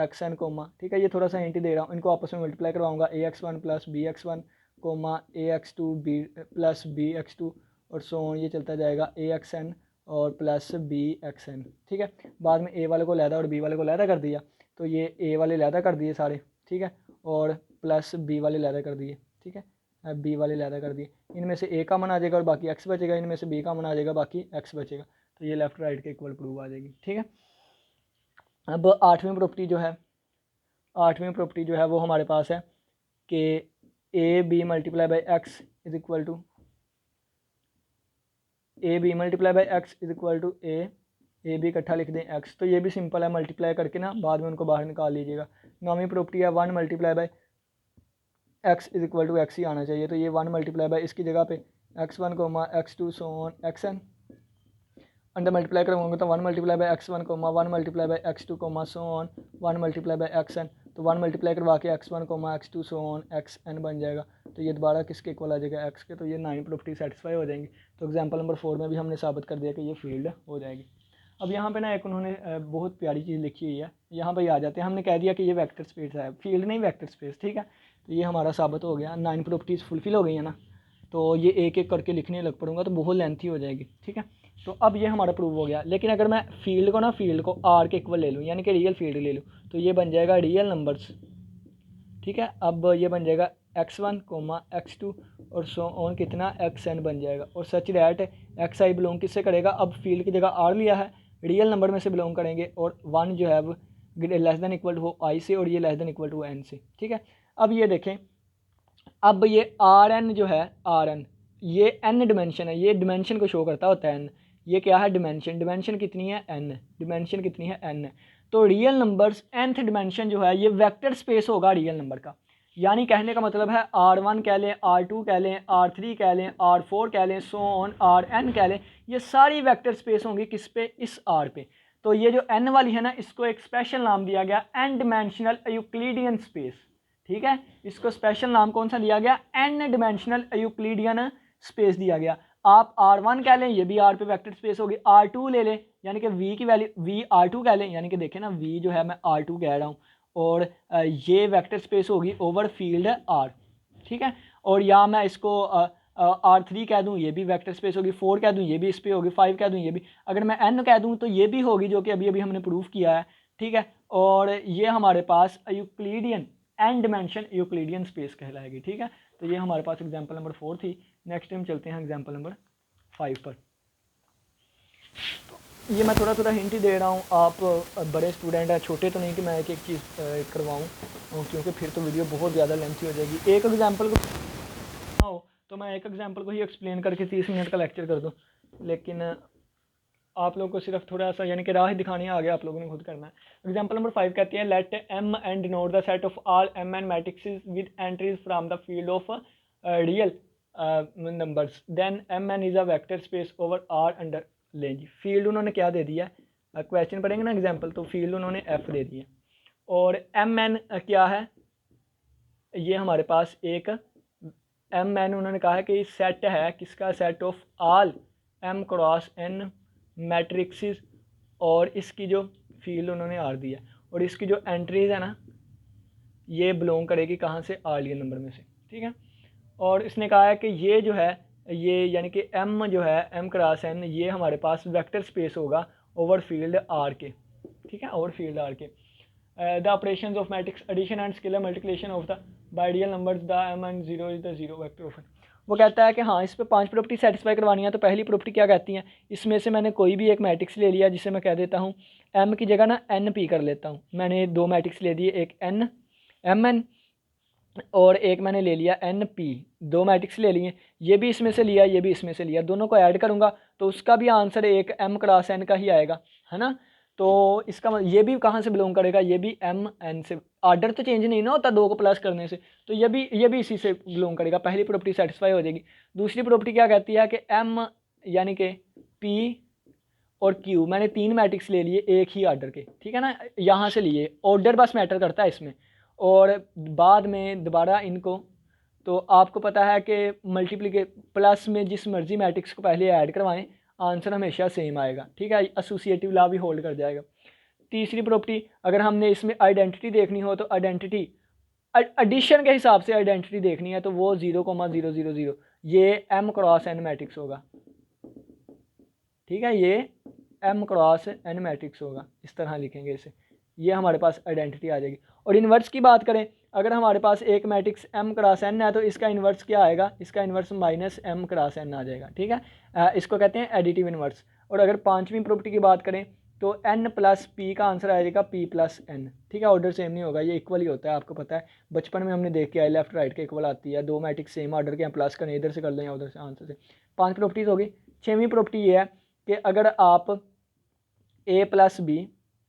XN comma. ठीक है, ये थोड़ा सा हिंट दे रहा हूँ, इनको आपस में मल्टीप्लाई करवाऊँगा AX1 plus BX1 comma AX2 B plus BX2 और सो ऑन, ये चलता जाएगा AXN और प्लस BXN। ठीक है, बाद में A वाले को लैदा और B वाले को लैदा कर दिया, तो ये A वाले लैदा कर दिए सारे, ठीक है, और प्लस B वाले लैदा कर दिए, ठीक है, B वाले लैदा कर दिए, इनमें से A कॉमन आ जाएगा और बाकी X बचेगा, इनमें से B कॉमन आ जाएगा, बाकी X बचेगा, तो ये लेफ्ट राइट के इक्वल प्रूव आ जाएगी। ठीक है, अब आठवीं प्रॉपर्टी जो है वो हमारे पास है कि AB multiply by x is equal to AB multiply by x is equal to A B इकट्ठा लिख दें x, तो ये भी सिंपल है, मल्टीप्लाई करके ना बाद में उनको बाहर निकाल लीजिएगा। नौवीं प्रॉपर्टी है 1 multiply by x is equal to x ही आना चाहिए, तो ये 1 मल्टीप्लाई बाई इसकी जगह पे X1 comma X2 so on XN, under multiply करूँगा तो 1 multiply by X1 comma 1 multiply by X2 comma so on 1 multiply by XN, तो 1 मल्टीप्लाई करवा के X1 comma X2 so on XN बन जाएगा, तो ये दोबारा किसके इक्वल आ जाएगा, X के, तो ये 9 प्रॉपर्टी सेटिस्फाई हो जाएंगी। तो एग्जांपल नंबर 4 में भी हमने साबित कर दिया कि ये फील्ड हो जाएगी। अब यहाँ पे ना एक उन्होंने बहुत प्यारी चीज़ लिखी हुई है, यहाँ पर आ जाते हैं, हमने कह दिया कि ये वेक्टर स्पेस है, फील्ड नहीं वेक्टर स्पेस। ठीक है, तो ये हमारा साबित हो गया, 9 प्रॉपर्टीज़ फुलफिल हो गई है ना, तो ये एक एक करके लिखने लग पड़ूंगा तो बहुत लेंथी हो जाएगी। ठीक है, तो अब ये हमारा प्रूव हो गया, लेकिन अगर मैं फील्ड को आर के इक्वल ले लूँ, यानी कि रियल फील्ड ले लूँ, तो ये बन जाएगा रियल नंबर्स। ठीक है, अब ये बन जाएगा X1 कोमा X2 और सो ऑन कितना XN बन जाएगा, और सच दैट XI बिलोंग किससे करेगा, अब फील्ड की जगह R लिया है, रियल नंबर में से बिलोंग करेंगे, और 1 जो है वो less than equal to I से और ये less than equal to N से। ठीक है, अब ये देखें, अब ये Rn जो है, Rn ये n डिमेंशन है, ये डिमेंशन को शो करता होता है n, ये क्या है डिमेंशन कितनी है n, डिमेंशन कितनी है n है, तो रियल नंबर्स nth डिमेंशन जो है ये वेक्टर स्पेस होगा रियल नंबर का, यानी कहने का मतलब है R1 कह लें, R2 कह लें, R3 कह लें, R4 कह लें, सो ऑन Rn कह लें, ये सारी वेक्टर स्पेस होंगी किस पे, इस R पे। तो ये जो n वाली है ना, इसको एक स्पेशल नाम दिया गया n डिमेंशनल यूक्लिडियन स्पेस। ठीक है, इसको स्पेशल नाम कौन सा दिया गया, n डिमेंशनल यूक्लिडियन स्पेस दिया गया। आप R1 कह लें, ये भी R पे वेक्टर स्पेस होगी, R2 ले लें यानी कि V की वैल्यू V R2 कह लें, यानी कि देखें ना V जो है मैं R2 कह रहा हूँ, और ये वेक्टर स्पेस होगी ओवर फील्ड R। ठीक है, और या मैं इसको R3 कह दूँ, ये भी वेक्टर स्पेस होगी, 4 कह दूँ ये भी इस पर होगी, 5 कह दूँ ये भी, अगर मैं N कह दूँ तो ये भी होगी, जो कि अभी अभी हमने प्रूफ किया है। ठीक है, और ये हमारे पास Euclidean n dimension Euclidean space कहलाएगी। ठीक है, तो ये हमारे पास एग्जांपल नंबर 4 थी। नेक्स्ट टाइम चलते हैं एग्जांपल नंबर 5 पर। तो ये मैं थोड़ा थोड़ा हिंट ही दे रहा हूँ, आप बड़े स्टूडेंट हैं, छोटे तो नहीं कि मैं एक एक चीज़ करवाऊँ, क्योंकि फिर तो वीडियो बहुत ज़्यादा लेंथी हो जाएगी। एक एग्जाम्पल को हो तो मैं एक एग्जाम्पल को ही एक्सप्लेन करके 30 मिनट का लेक्चर कर दूँ, लेकिन आप लोगों को सिर्फ थोड़ा सा यानी कि राह दिखानी है, आगे आप लोगों ने खुद करना है। एग्जांपल नंबर 5 कहती है, late m and denote the set of all mn matrices with entries from the field of real numbers, then mn is a vector space over R under लेंगे। फील्ड उन्होंने क्या दे दिया, क्वेश्चन पढ़ेंगे ना example, तो field उन्होंने f दे दिया, और mn क्या है, ये हमारे पास एक एम एन उन्होंने कहा है कि सेट है किसका, set of all M cross N matrices, और इसकी जो फील्ड उन्होंने आर दिया और इसकी जो एंट्रीज है ना ये बिलोंग करेगी कहाँ से, आर रियल नंबर में से, ठीक है। और इसने कहा है कि ये जो है ये यानी कि एम जो है एम क्रॉस एन ये हमारे पास वेक्टर स्पेस होगा ओवर फील्ड आर के, ठीक है, over field R K. The operations of matrix addition and scalar multiplication of the बाइडियल numbers the M and zero is the zero vector of. वो कहता है कि हाँ इस पर 5 प्रॉपर्टी सेटिस्फाई करवानी है। तो पहली प्रॉपर्टी क्या कहती है, इसमें से मैंने कोई भी एक मैट्रिक्स ले लिया जिसे मैं कह देता हूँ एम की जगह ना एन पी कर लेता हूँ। मैंने दो मैट्रिक्स ले दिए, एक एन एम एन और एक मैंने ले लिया एन पी, दो मैट्रिक्स ले लिए, ये भी इसमें से लिया ये भी इसमें से लिया, दोनों को ऐड करूँगा तो उसका भी आंसर एक एम क्रॉस एन का ही आएगा, है ना। तो इसका ये भी कहाँ से बिलोंग करेगा, ये भी एम एन से, ऑर्डर तो चेंज नहीं ना होता दो को प्लस करने से, तो ये भी इसी से बिलोंग करेगा। पहली प्रॉपर्टी सेटिस्फाई हो जाएगी। दूसरी प्रॉपर्टी क्या कहती है कि एम यानी कि पी और क्यू, मैंने तीन मैट्रिक्स ले लिए एक ही ऑर्डर के, ठीक है ना, यहाँ से लिए, ऑर्डर बस मैटर करता है इसमें, और बाद में दोबारा इनको, तो आपको पता है कि मल्टीप्लिके प्लस में जिस मर्जी मैट्रिक्स को पहले ऐड करवाएं आंसर हमेशा सेम आएगा, ठीक है, एसोसिएटिव लॉ भी होल्ड कर जाएगा। तीसरी प्रॉपर्टी अगर हमने इसमें आइडेंटिटी देखनी हो तो आइडेंटिटी एडिशन के हिसाब से आइडेंटिटी देखनी है तो वो 0,000 ये एम क्रॉस एन मैट्रिक्स होगा, ठीक है, ये एम क्रॉस एन मैट्रिक्स होगा, इस तरह लिखेंगे इसे, ये हमारे पास आइडेंटिटी आ जाएगी। और इन्वर्स की बात करें, अगर हमारे पास एक मैट्रिक्स एम क्रॉस एन है तो इसका इन्वर्स क्या आएगा, इसका inverse minus M cross N आ जाएगा, ठीक है, इसको कहते हैं एडिटिव इन्वर्स। और अगर पांचवी प्रॉपर्टी की बात करें तो एन प्लस पी का आंसर आ जाएगा पी प्लस एन, ठीक है, ऑर्डर सेम नहीं होगा, ये इक्वल ही होता है, आपको पता है बचपन में हमने देख के आए लेफ्ट राइट के इक्वल आती है, दो मैट्रिक्स सेम ऑर्डर के हैं, प्लस करने इधर से कर लें या उधर से आंसर से। 5 प्रॉपर्टीज होगी। 6वीं प्रॉपर्टी ये है कि अगर आप ए प्लस बी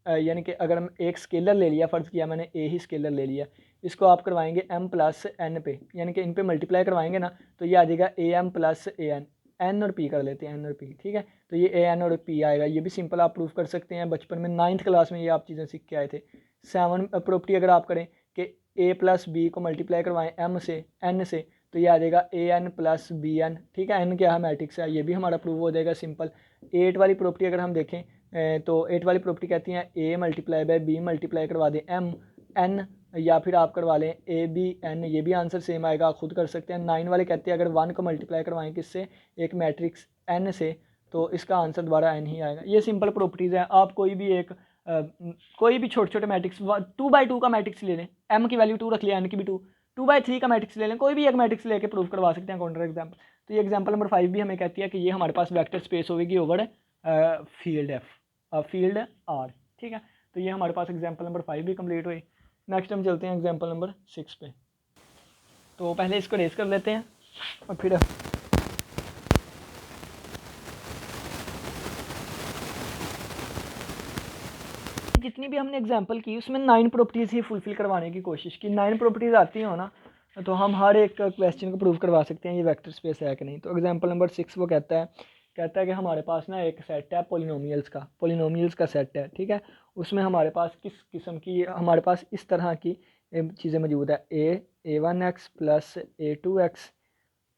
यानी कि अगर हम एक स्केलर ले लिया, फ़र्ज़ किया मैंने ए ही स्केलर ले लिया, इसको आप करवाएंगे एम प्लस एन पे, यानी कि इन पे मल्टीप्लाई करवाएंगे ना तो ये आ जाएगा A M plus A N, N और पी कर लेते हैं, एन और पी, ठीक है, तो ये ए एन और पी आएगा। ये भी सिंपल आप प्रूफ कर सकते हैं, बचपन में 9th क्लास में ये आप चीज़ें सीख के आए थे। 7 प्रॉपर्टी अगर आप करें कि ए प्लस बी को मल्टीप्लाई करवाएं एम से एन से तो ये आ जाएगा A N plus B N, ठीक है, एन क्या है मैट्रिक्स है, ये भी हमारा प्रूव हो जाएगा सिंपल। 8 वाली प्रॉपर्टी अगर हम देखें तो 8 वाली प्रॉपर्टी कहती हैं ए मल्टीप्लाई बाय बी मल्टीप्लाई करवा दें एम एन, या फिर आप करवा लें ए बी एन, ये भी आंसर सेम आएगा, आप खुद कर सकते हैं। 9 वाले कहते हैं अगर 1 को मल्टीप्लाई करवाएं किससे, एक मैट्रिक्स एन से, तो इसका आंसर दोबारा एन ही आएगा। ये सिंपल प्रॉपर्टीज़ है। आप कोई भी एक कोई भी छोटे छोटे मैट्रिक्स 2/2 का मैट्रिक्स ले लें, एम की वैल्यू 2 रख लिया, एन की भी 2, 2/3 का मैट्रिक्स ले लें, कोई भी एक मैट्रिक्स लेके प्रूव करवा सकते हैं काउंटर एग्जाम्पल। तो ये एग्जाम्पल नंबर 5 भी हमें कहती है कि ये हमारे पास वेक्टर स्पेस होगी over field F, field R, ठीक है। तो ये हमारे पास एग्जाम्पल नंबर 5 भी कंप्लीट हुई। नेक्स्ट हम चलते हैं एग्जाम्पल नंबर 6 पे। तो पहले इसको रेस कर लेते हैं और फिर जितनी भी हमने एग्जाम्पल की उसमें 9 प्रॉपर्टीज़ ही फुलफिल करवाने की कोशिश की। 9 प्रॉपर्टीज़ आती हो ना तो हम हर एक क्वेश्चन को प्रूव करवा सकते हैं ये वेक्टर स्पेस है कि नहीं। तो एग्जाम्पल नंबर 6 वो कहता है कि हमारे पास ना एक सेट है पोलिनोमियल्स का सेट है, ठीक है। उसमें हमारे पास किस किस्म की, हमारे पास इस तरह की चीज़ें मौजूद है, a1x प्लस a2x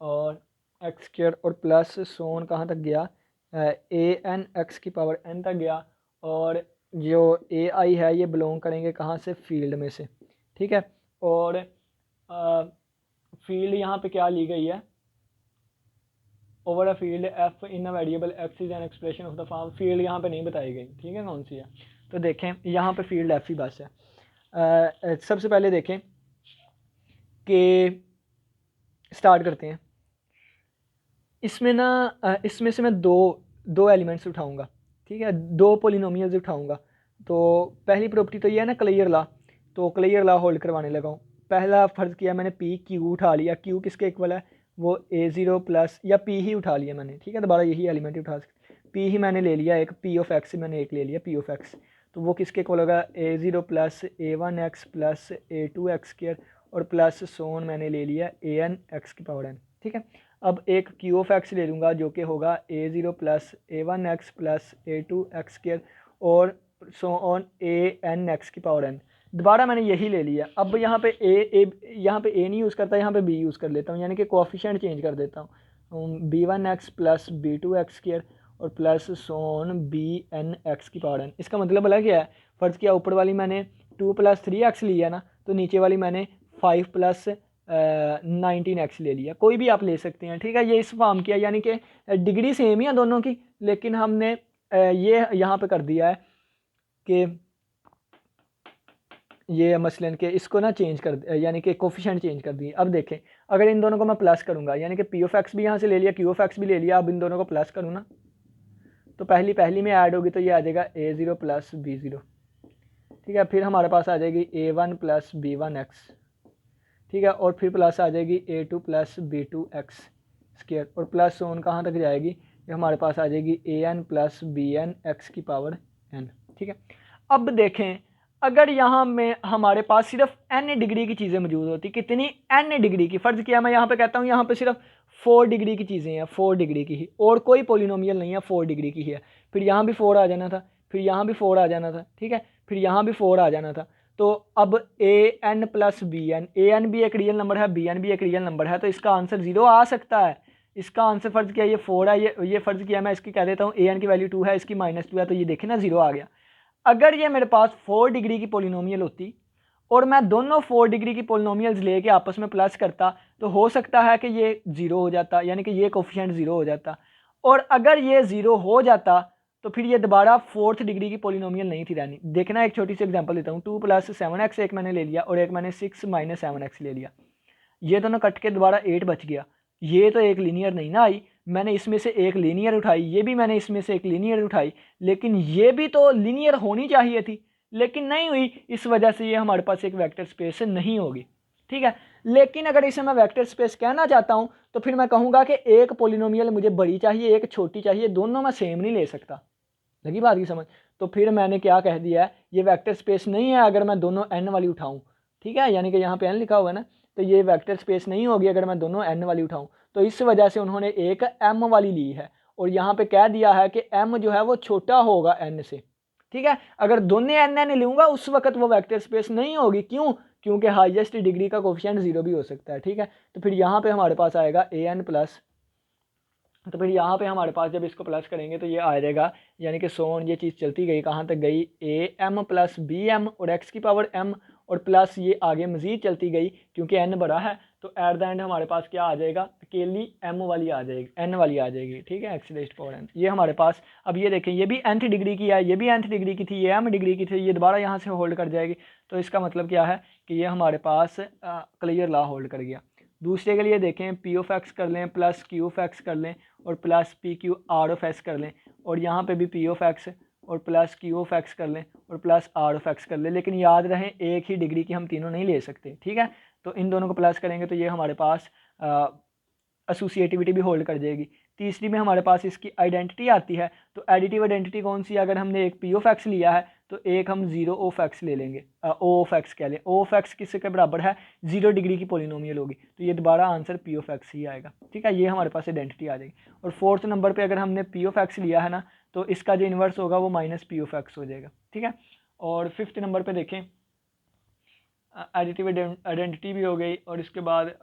और एक्स स्क्वायर और प्लस सोन कहाँ तक गया, an x की पावर n तक गया, और जो ए आई है ये बिलोंग करेंगे कहाँ से, फील्ड में से, ठीक है। और फील्ड यहाँ पे क्या ली गई है, over a field F in a variable x is an expression of the form, field यहाँ पे नहीं बताई गई, ठीक है, कौन सी है। तो देखें यहाँ पे फील्ड एफ ही बस है। सबसे पहले देखें कि स्टार्ट करते हैं। इसमें ना इसमें से मैं दो एलिमेंट्स उठाऊंगा, ठीक है, दो पोलिनोमियल्स उठाऊंगा। तो पहली प्रॉपर्टी तो ये है ना क्लियर लॉ, तो क्लियर लॉ होल्ड करवाने लगा हूँ। पहला फ़र्ज़ किया मैंने पी क्यू उठा लिया, क्यू किसके इक्वल है, वो a0 प्लस, या पी ही उठा लिया मैंने, ठीक है, दोबारा यही एलिमेंट उठा सकते, पी ही मैंने ले लिया, एक पी ऑफ एक्स मैंने एक ले लिया पी ऑफ एक्स, तो वो किसके इक्वल होगा, a0 plus a1x plus a2x square और प्लस सोन मैंने ले लिया an x की पावर n, ठीक है। अब एक क्यू ऑफ एक्स ले लूँगा जो कि होगा a0 plus a1x plus a2x square और सो ऑन an x की पावर n, दोबारा मैंने यही ले लिया। अब यहाँ पे ए यहाँ पे ए नहीं यूज़ करता, यहाँ पे बी यूज़ कर लेता हूँ, यानी कि कोएफिशिएंट चेंज कर देता हूँ। b1x प्लस b2x स्क्वायर और प्लस सोन bn(x) की पावर n। इसका मतलब अलग क्या है, फ़र्ज़ किया ऊपर वाली मैंने 2 + 3x लिया ना, तो नीचे वाली मैंने 5 + 19x ले लिया। कोई भी आप ले सकते हैं, ठीक है। ये इस फॉर्म किया, यानी कि डिग्री सेम ही है दोनों की, लेकिन हमने ये यहाँ पे कर दिया है कि ये मसलन के इसको ना चेंज कर, यानी कि कोफिशिएंट चेंज कर दिए। अब देखें, अगर इन दोनों को मैं प्लस करूँगा, यानी कि p(x) भी यहाँ से ले लिया, q(x) भी ले लिया, अब इन दोनों को प्लस करूँ ना, तो पहली में ऐड होगी, तो ये आ जाएगा a0 प्लस b0, ठीक है। फिर हमारे पास आ जाएगी a1 प्लस b1x, ठीक है, और फिर प्लस आ जाएगी a2 प्लस b2x स्क्वायर, और प्लस सोन कहाँ तक जाएगी, ये हमारे पास आ जाएगी an प्लस bn(x) की पावर n, ठीक है। अब देखें, अगर यहाँ में हमारे पास सिर्फ n डिग्री की चीज़ें मौजूद होती, कितनी n डिग्री की, फ़र्ज़ किया मैं यहाँ पे कहता हूँ यहाँ पे सिर्फ 4 डिग्री की चीज़ें हैं, 4 डिग्री की ही, और कोई पोलिनोमियल नहीं है, 4 डिग्री की ही है, फिर यहाँ भी 4 आ जाना था, फिर यहाँ भी 4 आ जाना था, ठीक है, फिर यहाँ भी 4 आ जाना था। तो अब an plus B N, an भी एक रियल नंबर है, bn भी एक रियल नंबर है, तो इसका आंसर 0 आ सकता है। इसका आंसर फ़र्ज़ किया ये 4 है, ये फ़र्ज़ किया मैं इसकी कह देता हूँ an की वैल्यू 2 है, इसकी -2 है, तो ये देखें ना 0 आ गया। अगर ये मेरे पास 4 डिग्री की पोलिनोमियल होती और मैं दोनों 4 डिग्री की पोलिनोमियल्स लेके आपस में प्लस करता, तो हो सकता है कि ये 0 हो जाता, यानी कि ये कोफिशिएंट 0 हो जाता। और अगर ये 0 हो जाता तो फिर ये दोबारा 4th डिग्री की पोलिनोमियल नहीं थी रहनी। देखना, एक छोटी सी एग्जांपल देता हूँ। 2 + 7x एक मैंने ले लिया और एक मैंने 6 - 7x ले लिया, ये दोनों कट के दोबारा 8 बच गया। ये तो एक लीनियर नहीं ना आई, मैंने इसमें से एक लीनियर उठाई, ये भी मैंने इसमें से एक लीनियर उठाई, लेकिन ये भी तो लीनियर होनी चाहिए थी, लेकिन नहीं हुई। इस वजह से ये हमारे पास एक वेक्टर स्पेस नहीं होगी, ठीक है। लेकिन अगर इसे मैं वेक्टर स्पेस कहना चाहता हूँ तो फिर मैं कहूँगा कि एक पोलिनोमियल मुझे बड़ी चाहिए, एक छोटी चाहिए, दोनों मैं सेम नहीं ले सकता। लगी बात की समझ? तो फिर मैंने क्या कह दिया है, ये वेक्टर स्पेस नहीं है अगर मैं दोनों n वाली उठाऊँ, ठीक है, यानी कि यहाँ पे n लिखा हुआ है ना, तो ये वेक्टर स्पेस नहीं होगी अगर मैं दोनों n वाली उठाऊँ। तो इस वजह से उन्होंने एक m वाली ली है और यहाँ पे कह दिया है कि m जो है वो छोटा होगा n से, ठीक है। अगर दोनों n लूँगा उस वक्त वो वेक्टर स्पेस नहीं होगी, क्यों? क्योंकि हाईएस्ट डिग्री का कोफिशिएंट 0 भी हो सकता है, ठीक है। तो फिर यहाँ पे हमारे पास आएगा an प्लस, तो फिर यहाँ पे हमारे पास जब इसको प्लस करेंगे तो ये आ जाएगा, यानी कि सोन ये चीज़ चलती गई, कहाँ तक गई, am प्लस bm और x की पावर m, और प्लस ये आगे मज़ीद चलती गई क्योंकि n बड़ा है, तो एट द एंड हमारे पास क्या आ जाएगा, अकेली m वाली आ जाएगी, n वाली आ जाएगी, ठीक है, x रेज़्ड पावर n। ये हमारे पास, अब ये देखें, ये भी nth डिग्री की है, ये भी nth डिग्री की थी, ये m डिग्री की थी, ये दोबारा यहाँ से होल्ड कर जाएगी। तो इसका मतलब क्या है कि ये हमारे पास क्लियर लॉ होल्ड कर गया। दूसरे के लिए देखें, पी ऑफ एक्स कर लें प्लस क्यू ऑफ एक्स कर लें और plus P Q R of X कर लें, और यहाँ पे भी पी ऑफ एक्स और प्लस क्यू ऑफ एक्स कर लें और प्लस आर ऑफ एक्स कर लें, लेकिन याद रहें एक ही डिग्री की हम तीनों नहीं ले सकते, ठीक है। तो इन दोनों को प्लस करेंगे तो ये हमारे पास एसोसिएटिविटी भी होल्ड कर जाएगी। तीसरी में हमारे पास इसकी आइडेंटिटी आती है, तो एडिटिव आइडेंटिटी कौन सी है, अगर हमने एक पी ऑफ एक्स लिया है तो एक हम 0 ऑफ एक्स ले लेंगे, ओ ऑफ एक्स कह लें, ओ ऑफ एक्स किसके बराबर है, 0 डिग्री की पोलिनोमियल होगी, तो ये दोबारा आंसर पी ऑफ एक्स ही आएगा, ठीक है। ये हमारे पास आइडेंटिटी आ जाएगी। और 4th नंबर पे अगर हमने पी ऑफ एक्स लिया है ना, तो इसका जो इन्वर्स होगा वो माइनस पी ऑफ एक्स हो जाएगा, ठीक है। और 5th नंबर पे देखें, एडिटिव आइडेंटिटी भी हो गई, और इसके बाद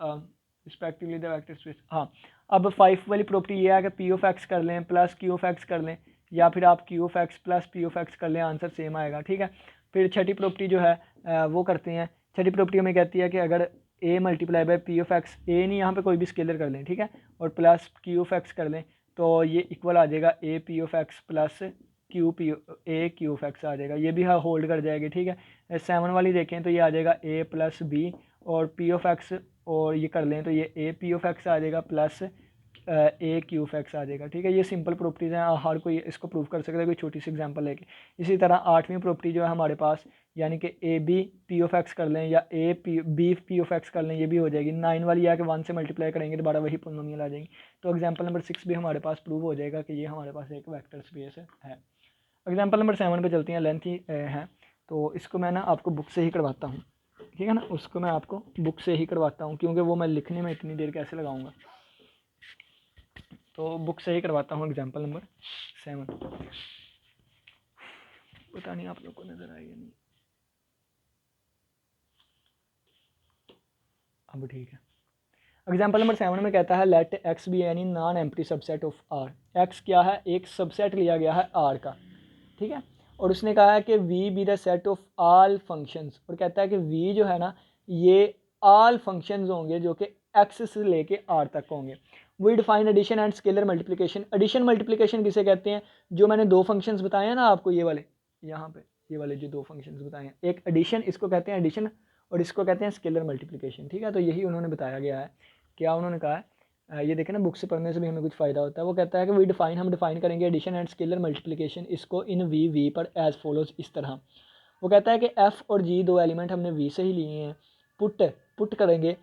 रिस्पेक्टिवली द वेक्टर स्पेस। हाँ, अब 5 वाली प्रॉपर्टी ये है कि पी ऑफ एक्स कर लें प्लस क्यू ऑफ एक्स कर लें, या फिर आप Q of X plus P of X कर लें, आंसर सेम आएगा, ठीक है। फिर छठी प्रॉपर्टी जो है वो करते हैं। छठी प्रॉपर्टी हमें कहती है कि अगर a multiply by P of X, A नहीं यहाँ पे कोई भी स्केलर कर लें, ठीक है, और प्लस क्यू ऑफ एक्स कर लें, तो ये इक्वल आ जाएगा A P of X plus Q P A Q of X आ जाएगा, ये भी होल्ड कर जाएगी, ठीक है। 7 वाली देखें तो ये आ जाएगा ए प्लस बी और पी ऑफ एक्स, और ये कर लें तो ये ए पी ऑफ एक्स आ जाएगा plus A Q of X आ जाएगा, ठीक है। ये सिंपल प्रॉपर्टीज़ हैं, हर कोई इसको प्रूव कर सकता है कोई छोटी सी एग्जांपल लेके। इसी तरह 8वीं प्रॉपर्टी जो है हमारे पास, यानी कि A B P of X कर लें या A P B P of X कर लें, ये भी हो जाएगी। 9 वाली है कि 1 से मल्टीप्लाई करेंगे दोबारा वही पोलिनोमियल आ जाएंगी। तो एग्जाम्पल नंबर 6 भी हमारे पास प्रूव हो जाएगा कि ये हमारे पास एक वेक्टर स्पेस है। एग्जाम्पल नंबर 7 पे चलते हैं, लेंथ ही है, तो इसको मैं ना आपको बुक से ही करवाता हूँ, ठीक है ना, उसको मैं आपको बुक से ही करवाता हूँ क्योंकि वो मैं लिखने में इतनी देर कैसे लगाऊंगा, तो बुक से ही करवाता हूँ। एग्जाम्पल नंबर 7, पता नहीं आप लोग को नज़र आएगा नहीं। अब ठीक है। एग्जाम्पल नंबर 7 में कहता है let X be any non empty subset of R. X क्या है, एक सबसेट लिया गया है आर का, ठीक है। और उसने कहा है कि V be the set of all functions, और कहता है कि वी जो है ना ये ऑल फंक्शंस होंगे जो कि एक्स से लेके आर तक होंगे। We define addition and scalar multiplication. Addition multiplication किसे कहते हैं, जो मैंने दो फंक्शंस बताए हैं ना आपको, ये वाले यहाँ पे, ये वाले जो दो फंक्शंस बताए हैं, एक एडिशन, इसको कहते हैं एडिशन, और इसको कहते हैं स्केलर मल्टीप्लिकेशन, ठीक है। तो यही उन्होंने बताया गया है। क्या उन्होंने कहा है, ये देखें ना, बुक से पढ़ने से भी हमें कुछ फ़ायदा होता है। वो कहता है कि हम डिफाइन करेंगे एडिशन एंड स्केलर मल्टीप्लिकेशन इसको इन वी पर एज फॉलोज, इस तरह। वो कहता है कि एफ़ और जी दो एलिमेंट हमने वी से ही लिए हैं, पुट करेंगे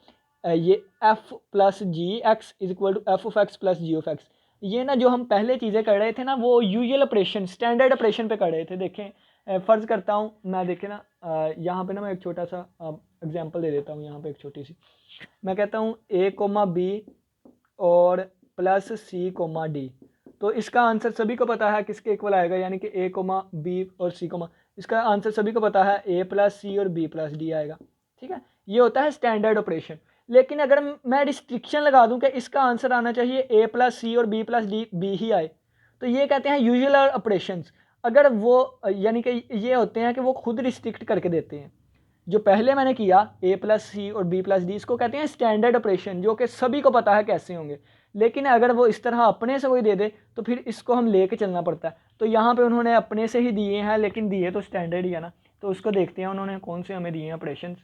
ये F plus G X is equal to F of X plus G of X. ये ना जो हम पहले चीज़ें कर रहे थे ना, वो यूजुअल ऑपरेशन, स्टैंडर्ड ऑपरेशन पे कर रहे थे। देखें फ़र्ज़ करता हूँ मैं, देखें ना यहाँ पे ना मैं एक छोटा सा एग्जांपल दे देता हूँ। यहाँ पे एक छोटी सी, मैं कहता हूँ ए कोमा बी और प्लस सी कोमा डी। तो इसका आंसर सभी को पता है किसके इक्वल आएगा, यानी कि ए कोमा बी और सी कोमा, इसका आंसर सभी को पता है ए प्लस सी और बी प्लस डी आएगा, ठीक है। ये होता है स्टैंडर्ड ऑपरेशन। लेकिन अगर मैं रिस्ट्रिक्शन लगा दूं कि इसका आंसर आना चाहिए ए प्लस सी और बी प्लस डी बी ही आए, तो ये कहते हैं यूजुअल ऑपरेशंस। अगर वो यानी कि ये होते हैं कि वो खुद रिस्ट्रिक्ट करके देते हैं। जो पहले मैंने किया ए प्लस सी और बी प्लस डी, इसको कहते हैं स्टैंडर्ड ऑपरेशन, जो कि सभी को पता है कैसे होंगे। लेकिन अगर वो इस तरह अपने से कोई दे दे तो फिर इसको हम लेके चलना पड़ता है। तो यहाँ पे उन्होंने अपने से ही दिए हैं, लेकिन दिए तो स्टैंडर्ड ही है ना। तो उसको देखते हैं उन्होंने कौन से हमें दिए हैं ऑपरेशन।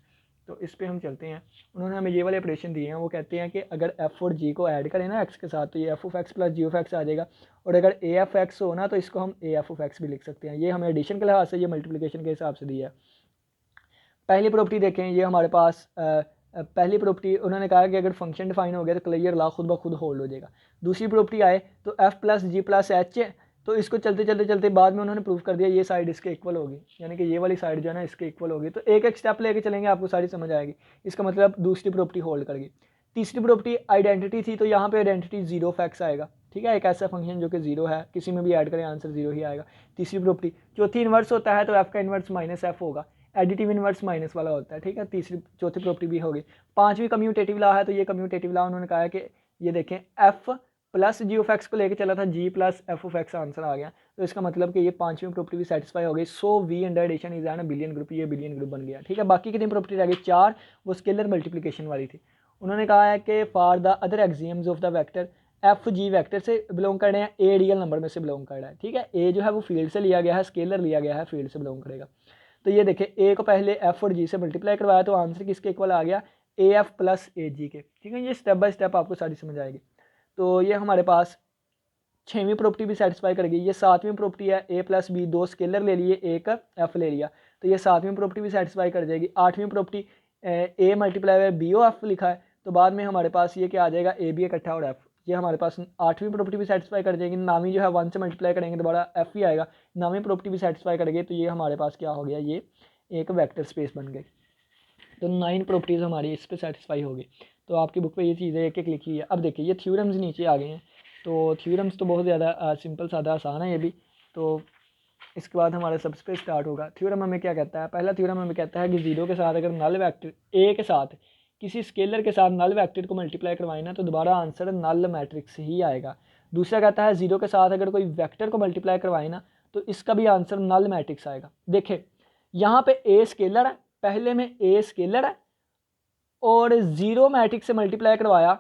तो इस पर हम चलते हैं। उन्होंने हमें ये वाले ऑपरेशन दिए हैं। वो कहते हैं कि अगर एफ और जी को ऐड करें ना एक्स के साथ, तो ये F of X plus G of X आ जाएगा। और अगर ए एफ एक्स हो ना, तो इसको हम ए एफ ऑफ एक्स भी लिख सकते हैं। ये हमें एडिशन के लिहाज से, ये मल्टीप्लिकेशन के हिसाब से दिया है। पहली प्रॉपर्टी देखें, ये हमारे पास पहली प्रॉपर्टी उन्होंने कहा कि अगर फंक्शन डिफाइन हो गया तो क्लियर लॉ खुद ब खुद होल्ड हो जाएगा। दूसरी प्रॉपर्टी आए तो एफ प्लस जी प्लस एच, तो इसको चलते बाद में उन्होंने प्रूव कर दिया ये साइड इसके इक्वल होगी, यानी कि ये वाली साइड जो है ना इसके इक्वल होगी। तो एक एक स्टेप लेके चलेंगे, आपको सारी समझ आएगी। इसका मतलब दूसरी प्रॉपर्टी होल्ड करेगी। तीसरी प्रॉपर्टी आइडेंटिटी थी, तो यहाँ पे आइडेंटिटी जीरो ऑफ एक्स आएगा, ठीक है। एक ऐसा फंक्शन जो कि जीरो है, किसी में भी ऐड करें आंसर जीरो ही आएगा। तीसरी प्रॉपर्टी। चौथी इन्वर्स होता है तो एफ का इन्वर्स माइनस एफ होगा, एडिटिव इन्वर्स माइनस वाला होता है, ठीक है। चौथी प्रॉपर्टी भी होगी। पांचवी कम्यूटेटिव लॉ है, तो ये कम्यूटेटिव लॉ उन्होंने कहा है कि ये देखें F plus G of X को लेकर चला था, G plus F of X answer आ गया। तो इसका मतलब कि ये पांचवी प्रॉपर्टी भी सेटिस्फाई हो गई। So we under addition is an abelian group, ये बिलियन ग्रुप बन गया, ठीक है। बाकी कितनी प्रॉपर्टी रह गई, चार, वो स्केलर मल्टीप्लिकेशन वाली थी। उन्होंने कहा है कि for the other axioms of the vector, F G vector से बिलोंग कर रहे हैं, ए रियल नंबर में से बिलोंग कर रहा है, ठीक है। ए जो है वो फील्ड से लिया गया है, स्केलर लिया गया है, फील्ड से बिलोंग करेगा। तो ये देखें, ए को पहले एफ और जी से मल्टीप्लाई करवाया तो आंसर किसके इक्वल आ गया, ए एफ प्लस ए जी के, ठीक है। ये स्टेप बाय स्टेप आपको सारी समझ आएगी। तो ये हमारे पास छवीं प्रॉपर्टी भी सेटिस्फाई करेगी। ये सातवीं प्रॉपर्टी है, ए प्लस बी, दो स्केलर ले लिए, एक एफ ले लिया, तो ये सातवीं प्रॉपर्टी भी सेटिस्फाई कर जाएगी। आठवीं property A multiply by B O F लिखा है, तो बाद में हमारे पास ये क्या आ जाएगा, ए बी इकट्ठा और एफ, ये हमारे पास आठवीं प्रॉपर्टी भी सेटिस्फाई कर जाएगी। नामी जो है वन से मल्टीप्लाई करेंगे दोबारा एफ ही आएगा, नामी प्रॉपर्टी भी सेटिस्फाई करेंगे। तो ये हमारे पास क्या हो गया, ये एक वेक्टर स्पेस बन गई। तो 9 प्रॉपर्टीज़ हमारी इस पर सेटिस्फाई होगी। तो आपकी बुक पे ये चीज़ें एक एक लिखी हुई है। अब देखिए ये थ्योरम्स नीचे आ गए हैं। तो थ्योरम्स तो बहुत ज़्यादा सिंपल सादा आसान है ये भी। तो इसके बाद हमारा सबसे पे स्टार्ट होगा। थ्योरम हमें क्या कहता है, पहला थ्योरम हमें कहता है कि जीरो के साथ अगर नल वेक्टर ए के साथ किसी स्केलर के साथ नल वेक्टर को मल्टीप्लाई करवाएं ना, तो दोबारा आंसर नल मैट्रिक्स ही आएगा। दूसरा कहता है जीरो के साथ अगर कोई वेक्टर को मल्टीप्लाई करवाएं ना, तो इसका भी आंसर नल मैट्रिक्स आएगा। देखे यहाँ पे ए स्केलर है, पहले में ए स्केलर है और जीरो मैट्रिक्स से मल्टीप्लाई करवाया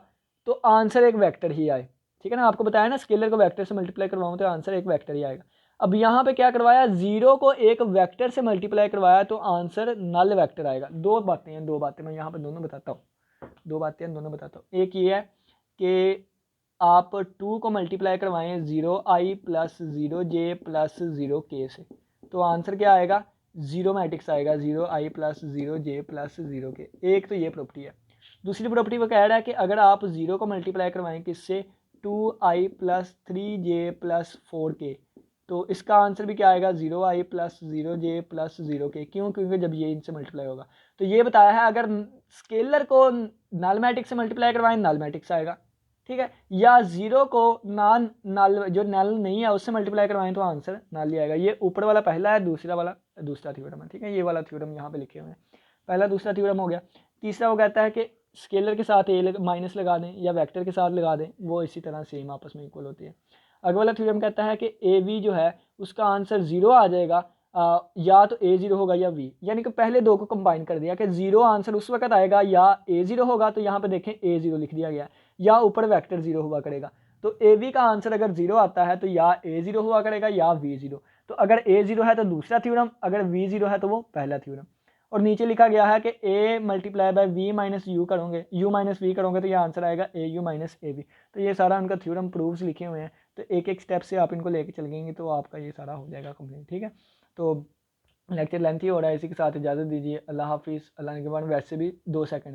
तो आंसर एक वेक्टर ही आए, ठीक है ना। आपको बताया ना स्केलर को वेक्टर से मल्टीप्लाई करवाऊँ तो आंसर एक वेक्टर ही आएगा। अब यहाँ पे क्या करवाया, जीरो को एक वेक्टर से मल्टीप्लाई करवाया तो आंसर नल वेक्टर आएगा। दो बातें मैं यहाँ पे दोनों बताता हूँ, दो बातें दोनों बताता हूँ। एक ये है कि आप 2 को मल्टीप्लाई करवाएं 0i plus 0j plus 0k से, तो आंसर क्या आएगा, जीरो मैट्रिक्स आएगा, 0i plus 0j plus 0k। एक तो ये प्रॉपर्टी है। दूसरी प्रॉपर्टी वो कह रहा है कि अगर आप 0 को मल्टीप्लाई करवाएं किससे, 2i plus 3j plus 4k, तो इसका आंसर भी क्या आएगा, 0i plus 0j plus 0k। क्यों, क्योंकि जब ये इनसे मल्टीप्लाई होगा। तो ये बताया है अगर स्केलर को नल मैट्रिक्स से मल्टीप्लाई करवाएं नल मैट्रिक्स आएगा, ठीक है, या जीरो को नॉन नल जो नल नहीं है उससे मल्टीप्लाई करवाएं तो आंसर नल ही आएगा। ये ऊपर वाला पहला है, दूसरा वाला दूसरा थ्योरम है, ठीक है। ये वाला थ्योरम यहाँ पे लिखे हुए हैं, पहला दूसरा थ्योरम हो गया। तीसरा वो कहता है कि स्केलर के साथ ए माइनस लगा दें या वेक्टर के साथ लगा दें, वो इसी तरह सेम आपस में इक्वल होती है। अगला वाला थ्योरम कहता है कि ए वी जो है उसका आंसर 0 आ जाएगा, या तो ए 0 होगा या वी, यानी कि पहले दो को कंबाइन कर दिया कि 0 आंसर उस वक्त आएगा या ए 0 होगा, तो यहाँ पे देखें ए 0 लिख दिया गया, या ऊपर वेक्टर 0 हुआ करेगा। तो ए वी का आंसर अगर 0 आता है तो या ए 0 हुआ करेगा या वी 0। तो अगर ए 0 है तो दूसरा थ्योरम, अगर वी 0 है तो वो पहला थ्योरम। और नीचे लिखा गया है कि A multiply by V minus U करोगे, यू माइनस वी करोगे तो ये आंसर आएगा A U minus A V. तो ये सारा उनका थ्योरम प्रूफ्स लिखे हुए हैं, तो एक एक स्टेप से आप इनको लेके चलेंगे तो आपका ये सारा हो जाएगा कंप्लीट। ठीक है, तो लेक्चर लेंथी हो रहा है, इसी के साथ इजाज़त दीजिए। अल्लाह हाफिज़। अल्लाह ने के बाद वैसे भी 2 सेकंड